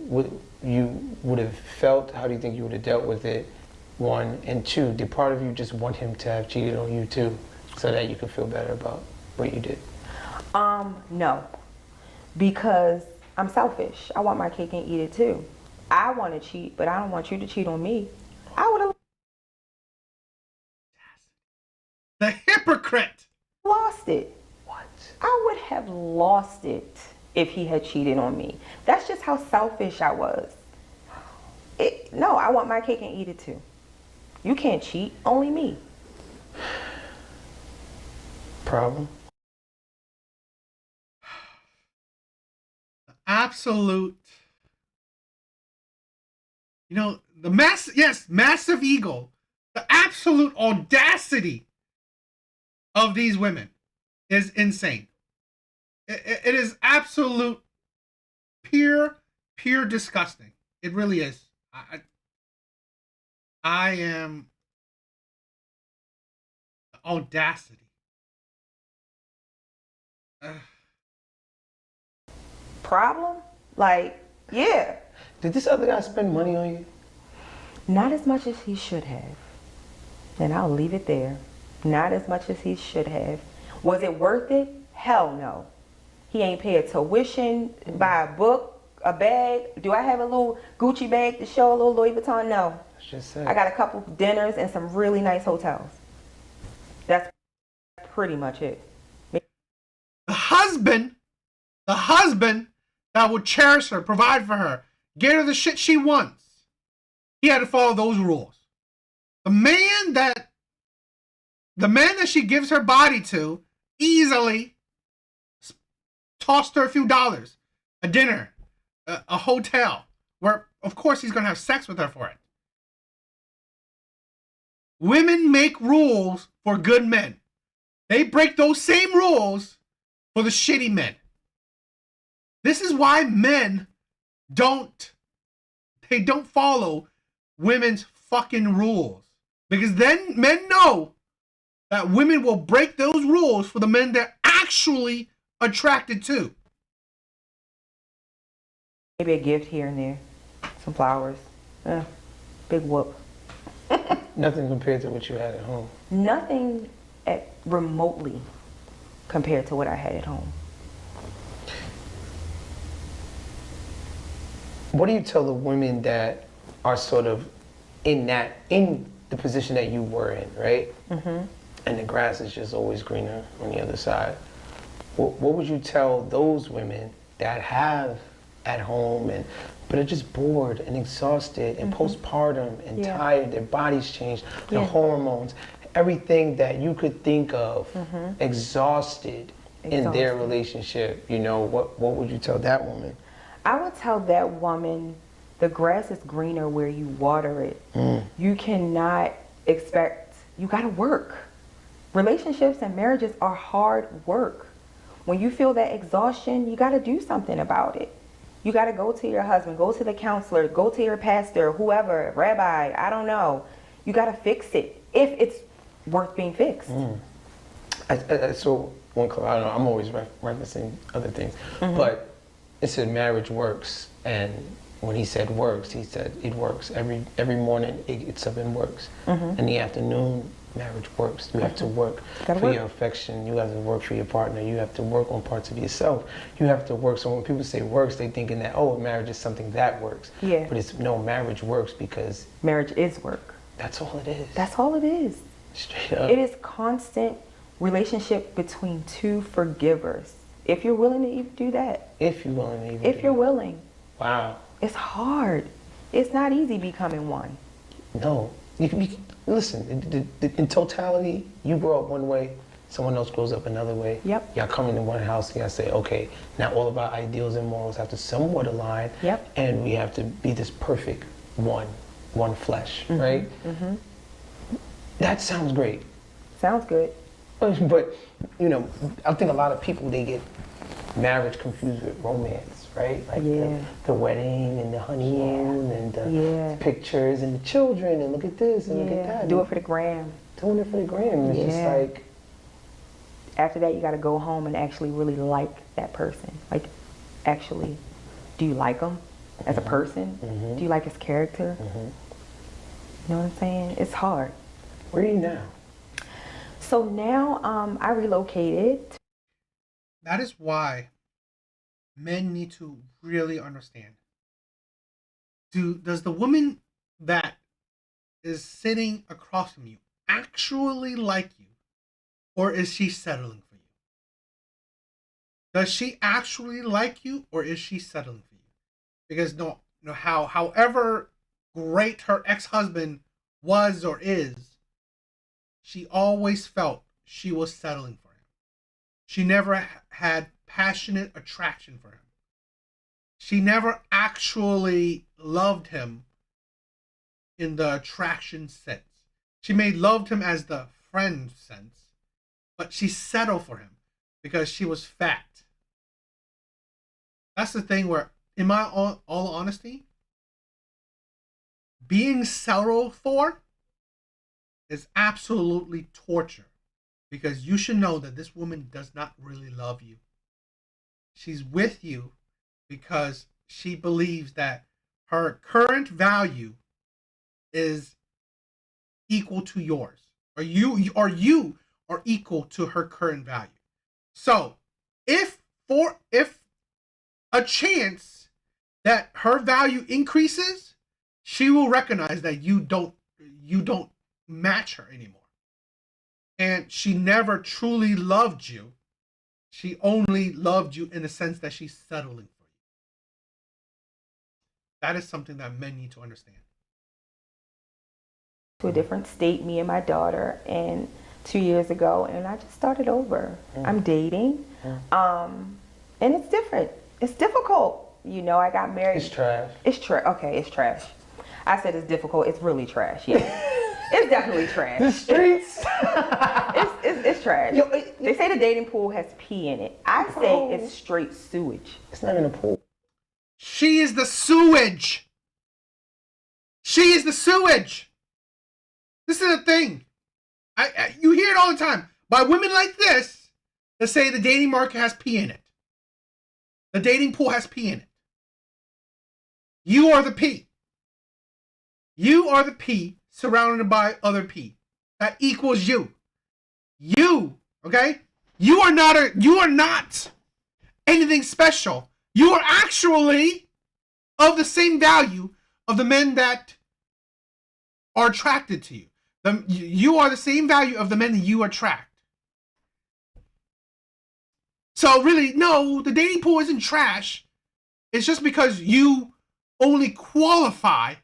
you would have felt? How do you think you would have dealt with it? One, and two, did part of you just want him to have cheated on you too, so that you could feel better about what you did? No, because I'm selfish. I want my cake and eat it too. I want to cheat, but I don't want you to cheat on me. I would have The hypocrite. lost it. What? I would have lost it if he had cheated on me. That's just how selfish I was. No, I want my cake and eat it too. You can't cheat, only me. Problem? Absolute. You know, the massive ego, the absolute audacity of these women is insane. It is absolute pure disgusting. It really is. I am audacity. Problem? Like, yeah. Did this other guy spend money on you? Not as much as he should have. And I'll leave it there. Not as much as he should have. Was it worth it? Hell no. He ain't pay a tuition, buy a book, a bag. Do I have a little Gucci bag to show, a little Louis Vuitton? No. That's just sad. I got a couple dinners and some really nice hotels. That's pretty much it. The husband that would cherish her, provide for her, get her the shit she wants. He had to follow those rules. The man that she gives her body to easily tossed her a few dollars, a dinner, a hotel, where of course he's gonna have sex with her for it. Women make rules for good men. They break those same rules for the shitty men. This is why men don't follow women's fucking rules. Because then men know that women will break those rules for the men they're actually attracted to. Maybe a gift here and there. Some flowers. Big whoop. Nothing compared to what you had at home. Nothing remotely compared to what I had at home. What do you tell the women that are sort of in the position that you were in, right? Mm-hmm. And the grass is just always greener on the other side. What would you tell those women that have at home but are just bored and exhausted and postpartum and tired, their bodies changed, their hormones, everything that you could think of, exhausted in their relationship, you know, what would you tell that woman? I would tell that woman, the grass is greener where you water it. You cannot expect, you gotta work. Relationships and marriages are hard work. When you feel that exhaustion, you gotta do something about it. You gotta go to your husband, go to the counselor, go to your pastor, whoever, rabbi, I don't know. You gotta fix it if it's worth being fixed. I saw one clip, I don't know, I'm always referencing other things, but it said marriage works, and when he said works, he said it works. Every morning it gets up and works. In the afternoon, marriage works. You have to work for your affection. You have to work for your partner. You have to work on parts of yourself. You have to work. So when people say works, they're thinking that, oh, marriage is something that works. Yeah. But no, marriage works because marriage is work. that's all it is. That's all it is. Straight up. It is constant relationship between two forgivers. If you're willing to even do that. If you're willing to even If do you're that. willing. Wow. It's hard. It's not easy becoming one. No. Listen, in totality, you grow up one way, someone else grows up another way. Yep. Y'all come into one house and y'all say, okay, now all of our ideals and morals have to somewhat align. Yep. And we have to be this perfect one flesh, right? That sounds great. Sounds good. But, you know, I think a lot of people, they get marriage confused with romance, right? Like Yeah. the wedding and the honeymoon and the Yeah. pictures and the children and look at this and look at that. Do it for the gram. Doing it for the gram. It's just Yeah. like, After that, you got to go home and actually really like that person. Like, actually, do you like him as a person? Do you like his character? You know what I'm saying? It's hard. where are you now? So now I relocated. That is why men need to really understand. Does the woman that is sitting across from you actually like you, or is she settling for you? Does she actually like you, or is she settling for you? Because however great her ex-husband was or is, she always felt she was settling for him. She never had passionate attraction for him. She never actually loved him in the attraction sense. She may loved him as the friend sense, but she settled for him because she was fat. That's the thing where, in my all honesty, being settled for is absolutely torture, because you should know that this woman does not really love you. She's with you because she believes that her current value is equal to yours, or you are equal to her current value. So if a chance that her value increases, she will recognize that you don't match her anymore. And she never truly loved you. She only loved you in the sense that she's settling for you. That is something that men need to understand. To a different state, me and my daughter, and 2 years ago, and I just started over. I'm dating, and it's different. It's difficult. You know, I got married. It's trash. It's trash. Okay, it's trash. I said it's difficult. It's really trash. Yeah. It's definitely trash. The streets. It's trash. Yo, They say the dating pool has pee in it. I say it's straight sewage. It's not in a pool. She is the sewage. She is the sewage. This is the thing. You hear it all the time by women like this that say the dating market has pee in it. The dating pool has pee in it. You are the pee. You are the pee surrounded by other pee. That equals you. You, okay? You are not anything special. You are actually of the same value of the men that are attracted to you. You are the same value of the men that you attract. So really, no, the dating pool isn't trash. It's just because you only qualify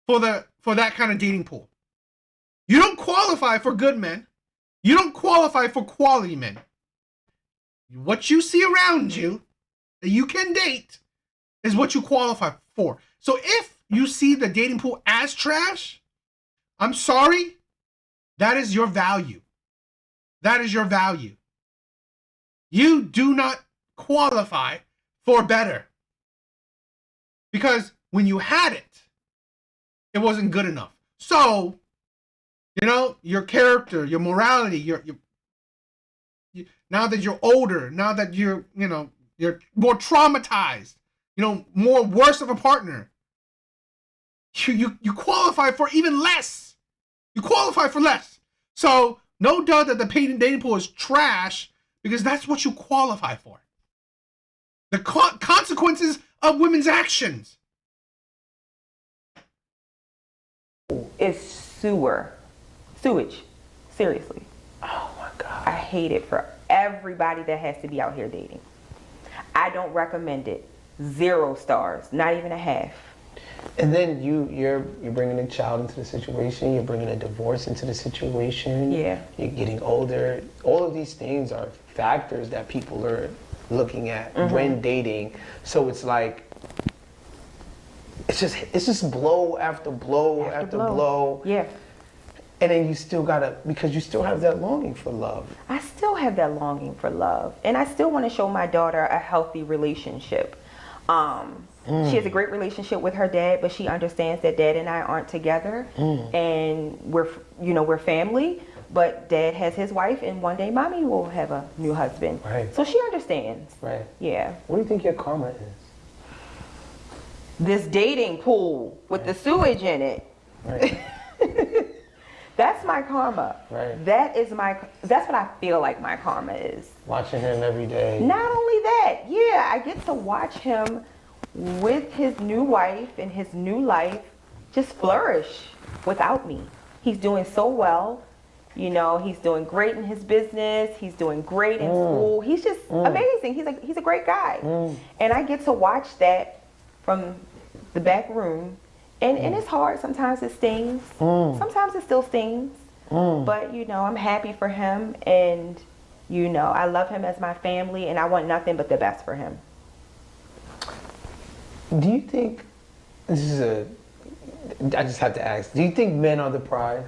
for that kind of dating pool. You don't qualify for good men. You don't qualify for quality men. What you see around you that you can date is what you qualify for. So if you see the dating pool as trash, I'm sorry, that is your value. That is your value. You do not qualify for better. Because when you had it, it wasn't good enough. So, your character, your morality, now that you're older, now that you're more traumatized, more worse of a partner, you qualify for even less. You qualify for less. So no doubt that the dating pool is trash, because that's what you qualify for. The consequences of women's actions. It's sewage. Seriously. Oh my God. I hate it for everybody that has to be out here dating. I don't recommend it. 0 stars, not even a half. And then you're bringing a child into the situation. You're bringing a divorce into the situation. Yeah. You're getting older. All of these things are factors that people are looking at when dating. So it's like, it's just blow after blow after blow. Yeah. And then you still gotta, because you still have that longing for love. I still have that longing for love, and I still want to show my daughter a healthy relationship. She has a great relationship with her dad, but she understands that dad and I aren't together, and we're family. But dad has his wife, and one day mommy will have a new husband. Right. So she understands. Right. Yeah. What do you think your karma is? This dating pool with the sewage in it. Right. That's my karma. Right. That's what I feel like my karma is. Watching him every day. Not only that, yeah, I get to watch him with his new wife and his new life just flourish without me. He's doing so well. You know, he's doing great in his business. He's doing great in school. He's just amazing. He's a great guy. And I get to watch that from the back room. And it's hard. Sometimes it stings. Sometimes it still stings. But, you know, I'm happy for him. And, you know, I love him as my family. And I want nothing but the best for him. Do you think, I just have to ask, do you think men are the prize?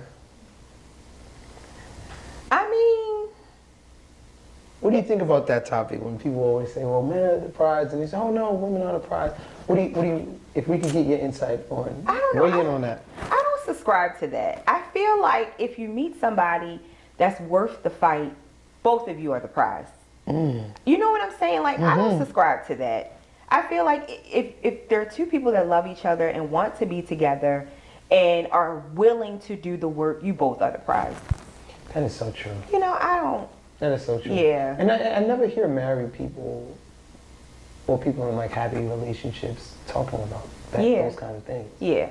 I mean, What do you think about that topic when people always say, well, men are the prize, and they say, oh no, women are the prize? What do you, if we could get your insight on, I don't know. weigh in on that. I don't subscribe to that. I feel like if you meet somebody that's worth the fight, both of you are the prize. You know what I'm saying? Like, I don't subscribe to that. I feel like if there are two people that love each other and want to be together and are willing to do the work, you both are the prize. That is so true. You know, I don't. That is so true. Yeah. And I never hear married people or people in like happy relationships talking about that, Yeah. those kind of things. Yeah.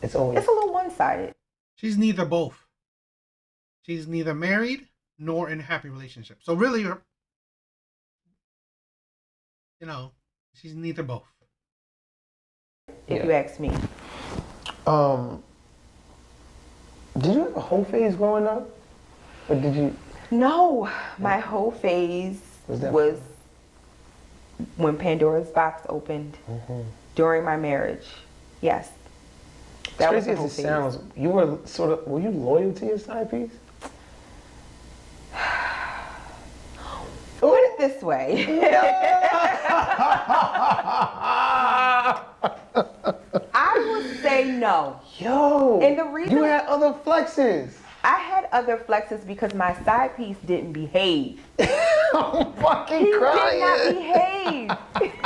It's always, It's a little one-sided. She's neither both. She's neither married nor in a happy relationship. So really, you know, she's neither both. If you ask me. did you have a whole phase growing up? Or did you? No, my whole phase was when Pandora's box opened during my marriage. Yes. As crazy as it sounds, you were were you loyal to your side piece? Put it this way. I would say no. Yo, And the reason- you had other flexes. I had other flexes because my side piece didn't behave. I'm fucking He crying. did not behave.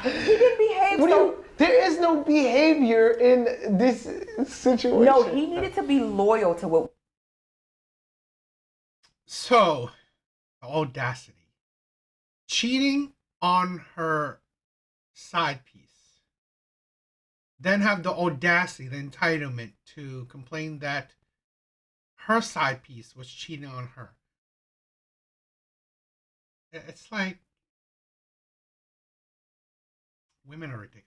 He didn't behave. What do So you? There is no behavior in this situation. no, he needed to be loyal to what. So, the audacity. Cheating on her side piece. Then have the audacity, the entitlement to complain that her side piece was cheating on her. It's like women are ridiculous.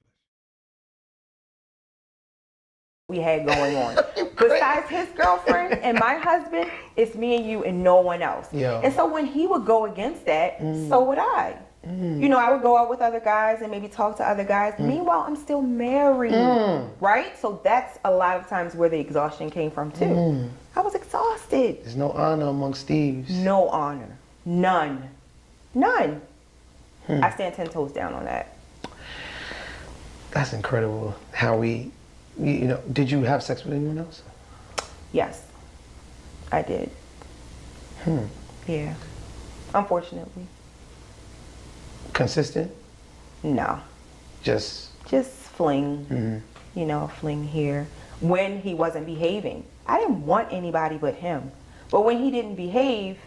We had going on. Besides his girlfriend and my husband, it's me and you and no one else. Yeah. And so when he would go against that, so would I. You know, I would go out with other guys and maybe talk to other guys. Meanwhile, I'm still married, right? So that's a lot of times where the exhaustion came from too. I was exhausted. There's no honor amongst thieves. No honor. None. None. I stand 10 toes down on that. That's incredible. How we, you know, did you have sex with anyone else? Yes, I did. Yeah. Unfortunately. Consistent? No. Just Fling. You know, fling here. When he wasn't behaving. I didn't want anybody but him. But when he didn't behave,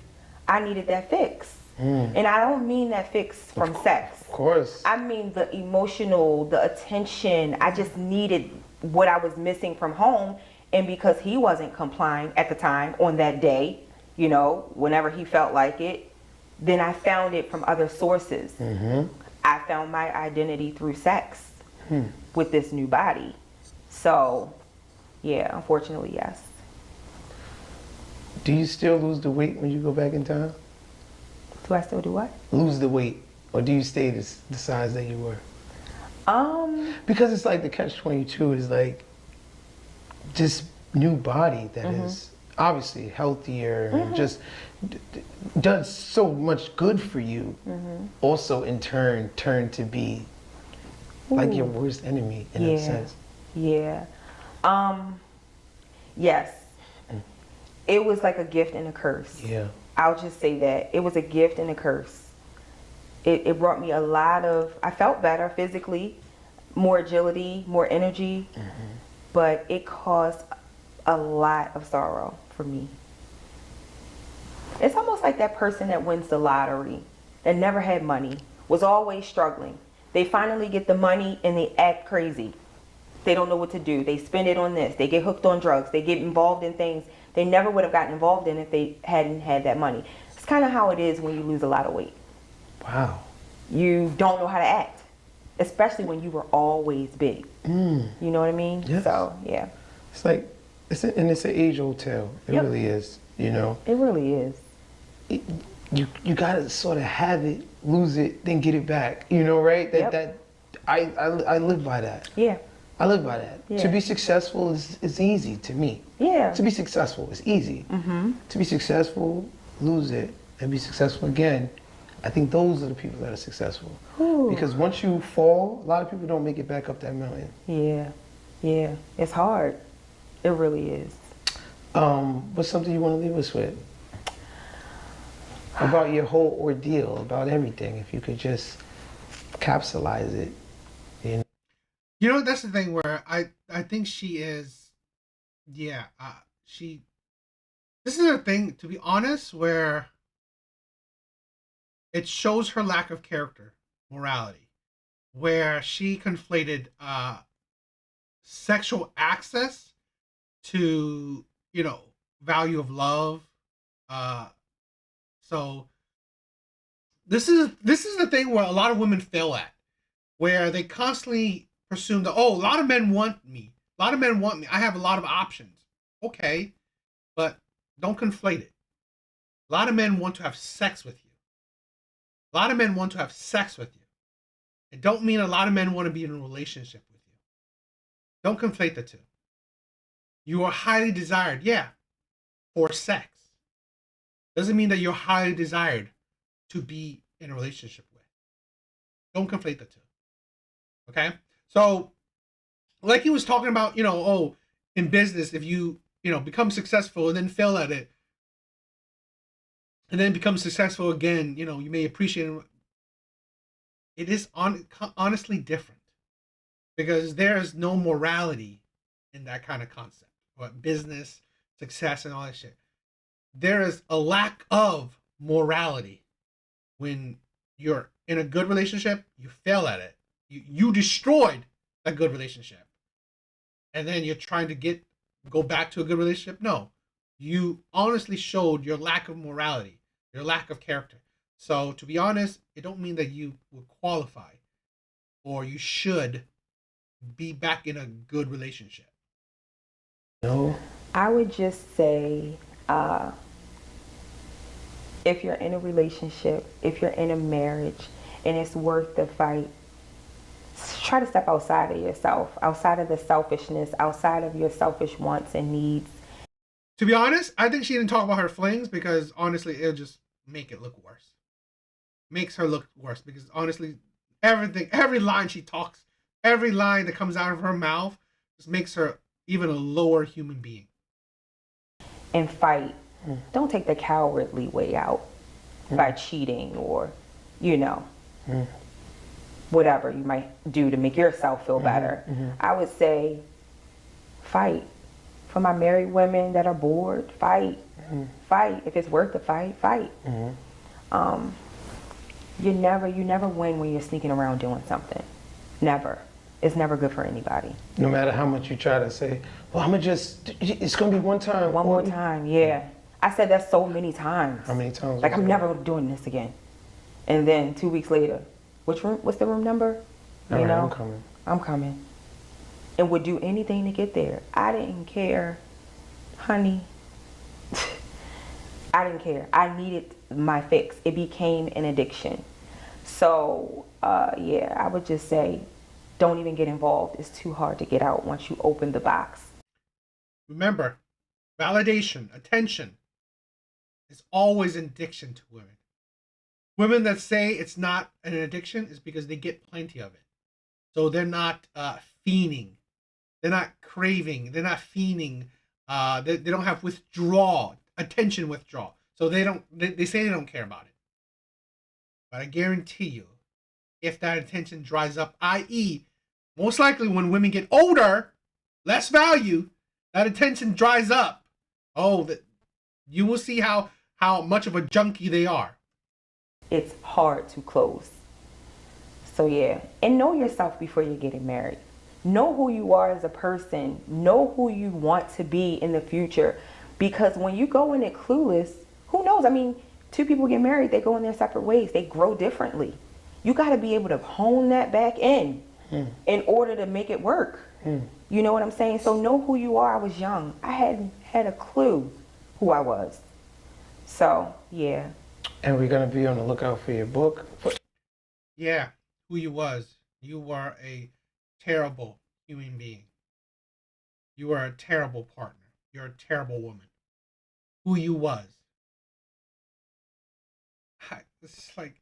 I needed that fix. And I don't mean that fix from sex. of course. I mean the emotional, the attention. I just needed what I was missing from home. And because he wasn't complying at the time on that day, you know, whenever he felt like it, then I found it from other sources. I found my identity through sex with this new body. So, yeah, unfortunately, yes. Do you still lose the weight when you go back in time? Do I still do what? Lose the weight, or do you stay the size that you were? Because it's like the catch-22 is like this new body that is obviously healthier and just does so much good for you, also in turn to be like your worst enemy in a sense. Yeah. Yes. It was like a gift and a curse. Yeah. I'll just say that. It was a gift and a curse. It brought me a lot of, I felt better physically, more agility, more energy, but it caused a lot of sorrow for me. It's almost like that person that wins the lottery, that never had money, was always struggling. They finally get the money and they act crazy. They don't know what to do. They spend it on this. They get hooked on drugs. They get involved in things they never would have gotten involved in if they hadn't had that money. It's kind of how it is when you lose a lot of weight. Wow. You don't know how to act, especially when you were always big. You know what I mean? Yes. So, yeah. It's like, it's an age-old tale. It Yep. really is, you know. It really is. You gotta sort of have it, lose it, then get it back. You know, right? I live by that. Yeah. I live by that. Yeah. To be successful is easy to me. Yeah. To be successful is easy. To be successful, lose it, and be successful again. I think those are the people that are successful. Ooh. Because once you fall, a lot of people don't make it back up that mountain. Yeah. Yeah. It's hard. It really is. What's something you want to leave us with? About your whole ordeal, about everything. If you could just capsulize it. You know, that's the thing where I think she is, this is a thing, to be honest, where it shows her lack of character, morality, where she conflated sexual access to, value of love. So this is the thing where a lot of women fail at, where they constantly presume that, a lot of men want me. A lot of men want me. I have a lot of options. Okay, but don't conflate it. A lot of men want to have sex with you. A lot of men want to have sex with you. It don't mean a lot of men want to be in a relationship with you. Don't conflate the two. You are highly desired, for sex. Doesn't mean that you're highly desired to be in a relationship with. Don't conflate the two. Okay? So, like he was talking about, in business, if you, become successful and then fail at it, and then become successful again, you may appreciate it. It is honestly different, because there is no morality in that kind of concept. But business, success, and all that shit. There is a lack of morality when you're in a good relationship. You fail at it. You destroyed a good relationship, and then you're trying to go back to a good relationship. No, you honestly showed your lack of morality, your lack of character. So, to be honest, it don't mean that you will qualify or you should be back in a good relationship. No. I would just say, if you're in a relationship, if you're in a marriage, and it's worth the fight, try to step outside of yourself, outside of the selfishness, outside of your selfish wants and needs. To be honest, I think she didn't talk about her flings, because honestly, it'll just make it look worse. Makes her look worse, because honestly, every line she talks, every line that comes out of her mouth just makes her even a lower human being. And fight. Don't take the cowardly way out by cheating or, whatever you might do to make yourself feel better. I would say fight. For my married women that are bored, fight. Fight. If it's worth the fight, fight. You never win when you're sneaking around doing something. Never. It's never good for anybody. No matter how much you try to say, well, it's going to be one time. One more time, yeah. I said that so many times. How many times? Like, I'm never doing this again. And then 2 weeks later, what's the room number? All right, I'm coming. I'm coming. And would do anything to get there. I didn't care, honey. I didn't care. I needed my fix. It became an addiction. So, I would just say, don't even get involved. It's too hard to get out once you open the box. Remember, validation, attention is always an addiction to women. Women that say it's not an addiction is because they get plenty of it. So they're not fiending. They're not craving. They're not fiending. They don't have withdrawal, attention withdrawal. So they don't. They say they don't care about it. But I guarantee you, if that attention dries up, i.e., most likely when women get older, less value, that attention dries up. Oh, you will see how much of a junkie they are. It's hard to close. So yeah, and know yourself before you're getting married. Know who you are as a person. Know who you want to be in the future. Because when you go in it clueless, who knows? I mean, two people get married, they go in their separate ways. They grow differently. You got to be able to hone that back in order to make it work. You know what I'm saying? So know who you are. I was young. I hadn't had a clue who I was. So, yeah. And we're going to be on the lookout for your book. Yeah, who you was. You were a terrible human being. You were a terrible partner. You're a terrible woman. Who you was. It's like,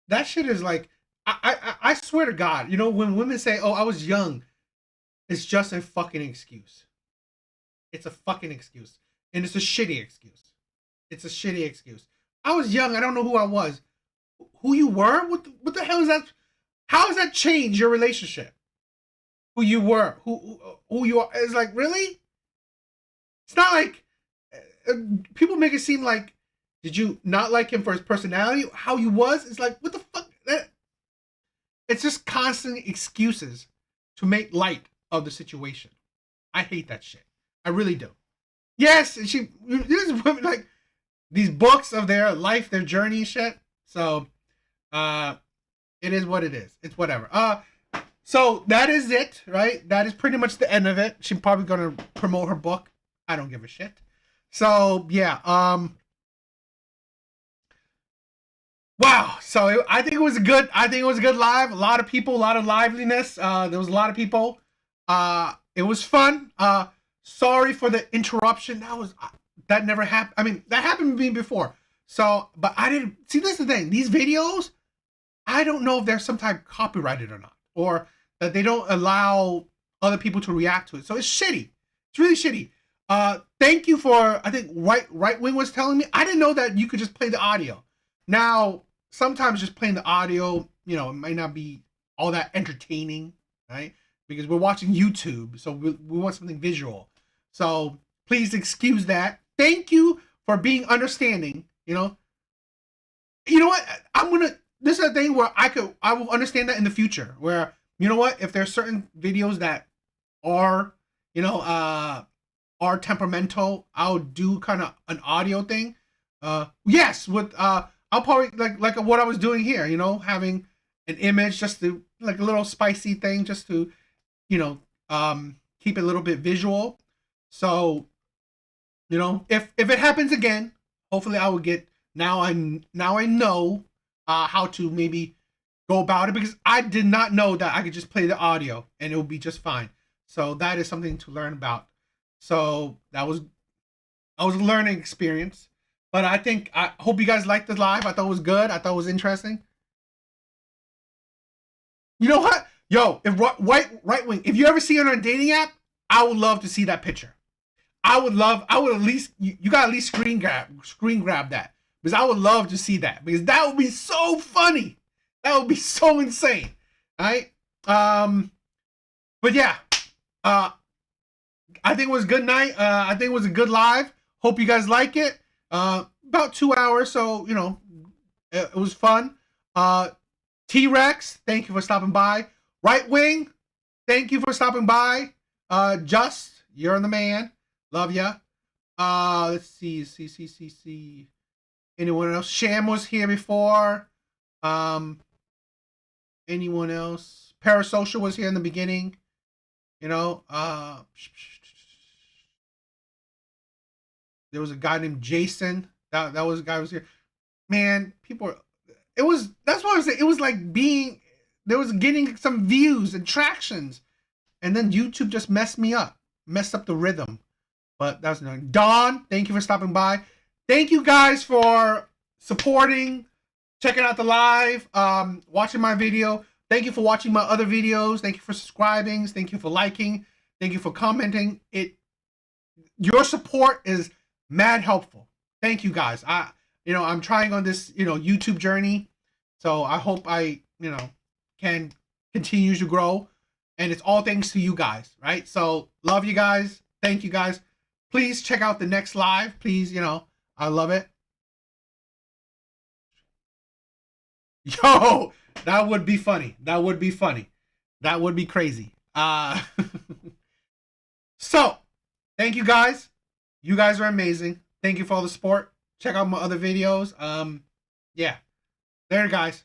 that shit is like, I swear to God, you know, when women say, oh, I was young, it's just a fucking excuse. It's a fucking excuse. And it's a shitty excuse. It's a shitty excuse. I was young. I don't know who I was. Who you were? What the hell is that? How has that changed your relationship? Who you were? Who you are? It's like, really? It's not like people make it seem like, did you not like him for his personality? How he was? It's like, what the fuck? It's just constant excuses to make light of the situation. I hate that shit. I really do. Yes, these women, like, these books of their life, their journey and shit. So, it is what it is. It's whatever. So that is it, right? That is pretty much the end of it. She's probably gonna promote her book. I don't give a shit. So yeah. Wow. So I think it was a good live. A lot of people, a lot of liveliness. There was a lot of people. It was fun. Sorry for the interruption. That never happened. I mean, that happened to me before. So, but I didn't see. This is the thing. These videos, I don't know if they're sometimes copyrighted or not, or that they don't allow other people to react to it. So it's shitty. It's really shitty. Thank you for. I think Right Wing was telling me. I didn't know that you could just play the audio. Now, sometimes just playing the audio, you know, it might not be all that entertaining, right? Because we're watching YouTube, so we want something visual. So please excuse that. Thank you for being understanding. You know what? This is a thing where I will understand that in the future. Where, you know what? If there's certain videos that are, are temperamental, I'll do kind of an audio thing. Yes, with I'll probably like what I was doing here. You know, having an image just to like a little spicy thing, just to, you know, keep it a little bit visual. So, you know, if it happens again, hopefully I will get now I know how to maybe go about it, because I did not know that I could just play the audio and it will be just fine. So that is something to learn about. So that was a learning experience. But I hope you guys liked this live. I thought it was good. I thought it was interesting. You know what? Yo, if right wing, if you ever see it on a dating app, I would love to see that picture. I would at least, you gotta at least screen grab that. Because I would love to see that. Because that would be so funny. That would be so insane. Alright? But yeah. I think it was a good night. I think it was a good live. Hope you guys like it. About 2 hours, so, you know, it was fun. T-Rex, thank you for stopping by. Right Wing, thank you for stopping by. Just, you're the man. Love ya. Let's see. Anyone else? Sham was here before. Anyone else? Parasocial was here in the beginning. You know, there was a guy named Jason. That was a guy who was here. Man, that's what I was saying. It was like there was getting some views and tractions. And then YouTube just messed up the rhythm. But that's not. Dawn, thank you for stopping by. Thank you guys for supporting, checking out the live, watching my video. Thank you for watching my other videos. Thank you for subscribing. Thank you for liking. Thank you for commenting. Your support is mad helpful. Thank you guys. I'm trying on this, YouTube journey. So I hope I, can continue to grow. And it's all thanks to you guys, right? So love you guys. Thank you guys. Please check out the next live. Please, I love it. Yo, that would be funny. That would be funny. That would be crazy. So, thank you guys. You guys are amazing. Thank you for all the support. Check out my other videos. Yeah. There, guys.